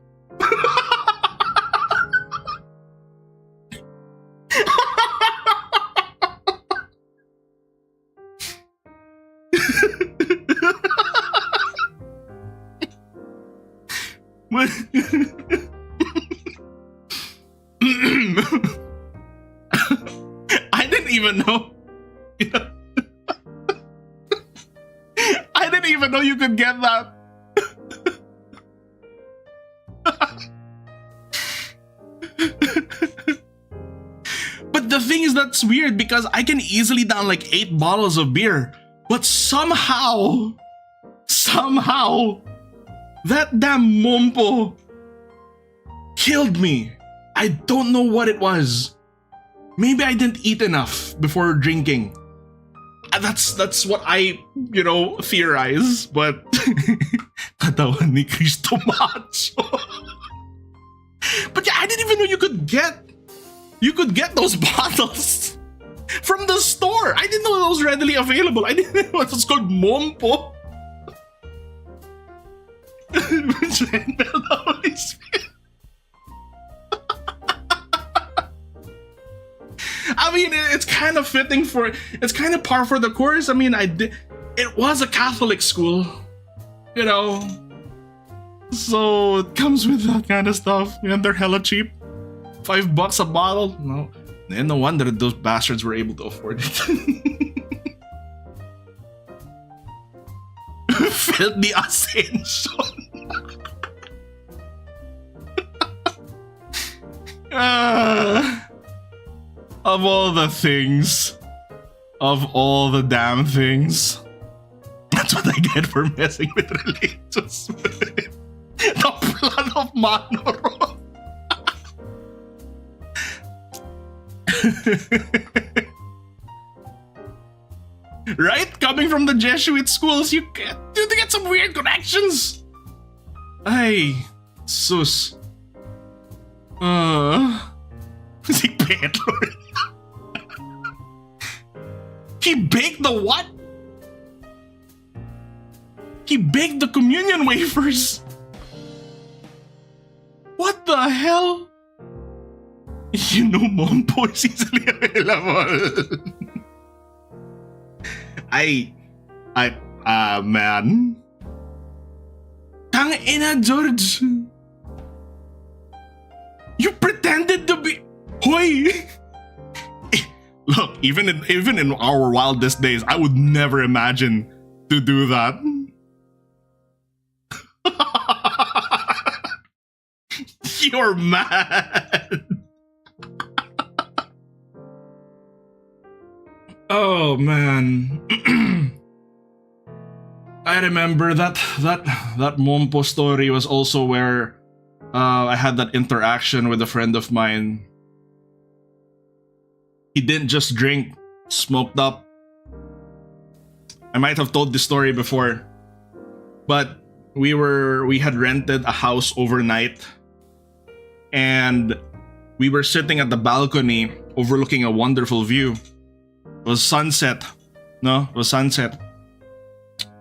I didn't even know. even know you could get that. But the thing is, that's weird because I can easily down like 8 bottles of beer. But somehow, that damn mompo killed me. I don't know what it was. Maybe I didn't eat enough before drinking. That's what I, theorize. But katawan ni Cristo Macho. But yeah, I didn't even know you could get those bottles from the store. I didn't know that was readily available. I didn't know it was called mompo. I mean, it's kind of fitting it's kind of par for the course. I mean, it was a Catholic school, so it comes with that kind of stuff. And they're hella cheap. $5 a bottle. No wonder those bastards were able to afford it. Felt the ascension. Of all the things, of all the damn things, that's what I get for messing with religious. The plan of Manoro. Right? Coming from the Jesuit schools, you get some weird connections. Ay, sus. Si Pedro. He baked the what? He baked the communion wafers. What the hell? Mompo is easily available. Man. Tangina, George. You pretended to be. Hoy! Look, even in our wildest days, I would never imagine to do that. You're mad. Oh man. I remember that Mompo story was also where I had that interaction with a friend of mine. He didn't just drink, smoked up. I might have told this story before, but we had rented a house overnight, and we were sitting at the balcony overlooking a wonderful view. It was sunset. No, it was sunset.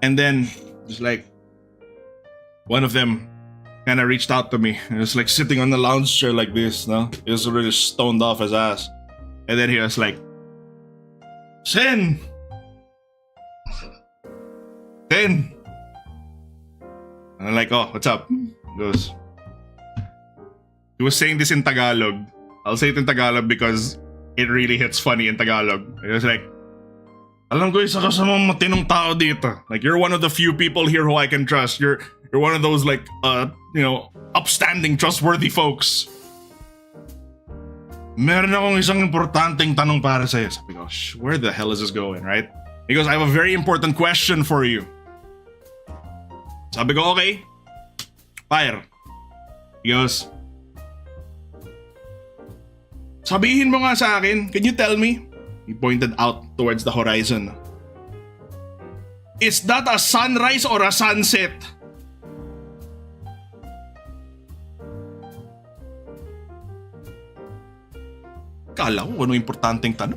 And then just like one of them kind of reached out to me. It was like sitting on the lounge chair like this, no? He was really stoned off his ass. And then he was like, Sen! And I'm like, oh, what's up? He goes, he was saying this in Tagalog. I'll say it in Tagalog because it really hits funny in Tagalog. He was like, alam ko isa ka sa mga matinong tao dito. Like, you're one of the few people here who I can trust. You're one of those like, upstanding, trustworthy folks. Meron akong isang importanteng tanong para sa'yo. Sabi ko, where the hell is this going, right? He goes, I have a very important question for you. Sabi ko, okay. Fire. He goes, sabihin mo nga sa akin, can you tell me? He pointed out towards the horizon. Is that a sunrise or a sunset? Kala ko ano importanteng tanong.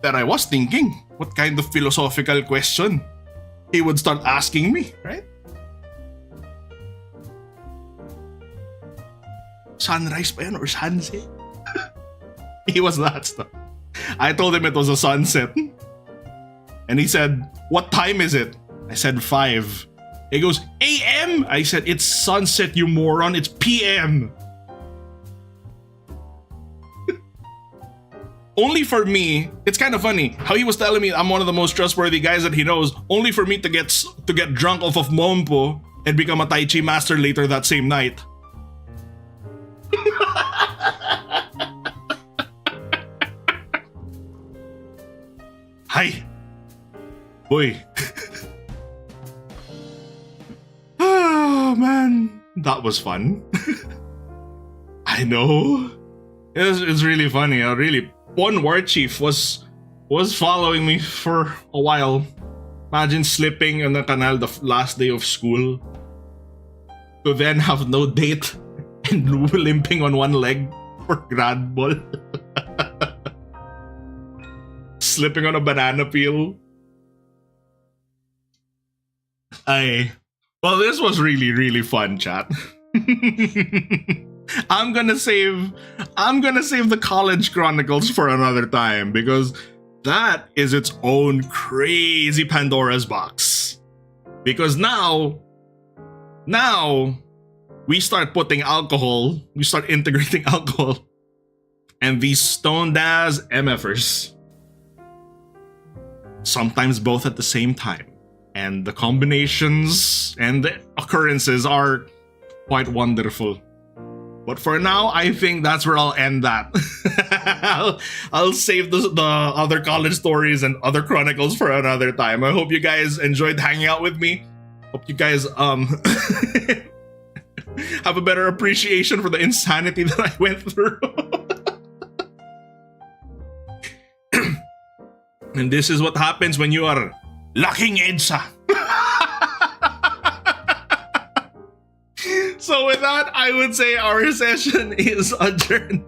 But I was thinking, what kind of philosophical question he would start asking me, right? Sunrise pa yan or sunset? He was that stuff. I told him it was a sunset. And he said, what time is it? I said 5. He goes, AM? I said, it's sunset, you moron. It's PM. only for me, it's kind of funny how he was telling me I'm one of the most trustworthy guys that he knows, only for me to get drunk off of Mompo and become a Tai Chi master later that same night. Hi. Boy. Oh man, that was fun. I know. It's really funny. One war chief was following me for a while. Imagine slipping in the canal the last day of school, to then have no date and limping on one leg for grad ball. Slipping on a banana peel. Well, this was really, really fun, chat. I'm gonna save the college chronicles for another time, because that is its own crazy Pandora's box. Because now we start putting alcohol, we start integrating alcohol and these stoned ass MFers. Sometimes both at the same time. And the combinations and the occurrences are quite wonderful. But for now, I think that's where I'll end that. I'll save the other college stories and other chronicles for another time. I hope you guys enjoyed hanging out with me. Hope you guys have a better appreciation for the insanity that I went through. And this is what happens when you are lacking EDSA. So with that, I would say our session is adjourned.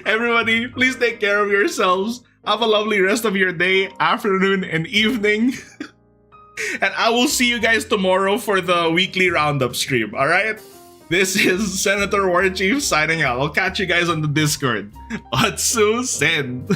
Everybody, please take care of yourselves. Have a lovely rest of your day, afternoon, and evening. And I will see you guys tomorrow for the weekly roundup stream, alright? This is Senator War Chief signing out. I'll catch you guys on the Discord. Zatsu Sen.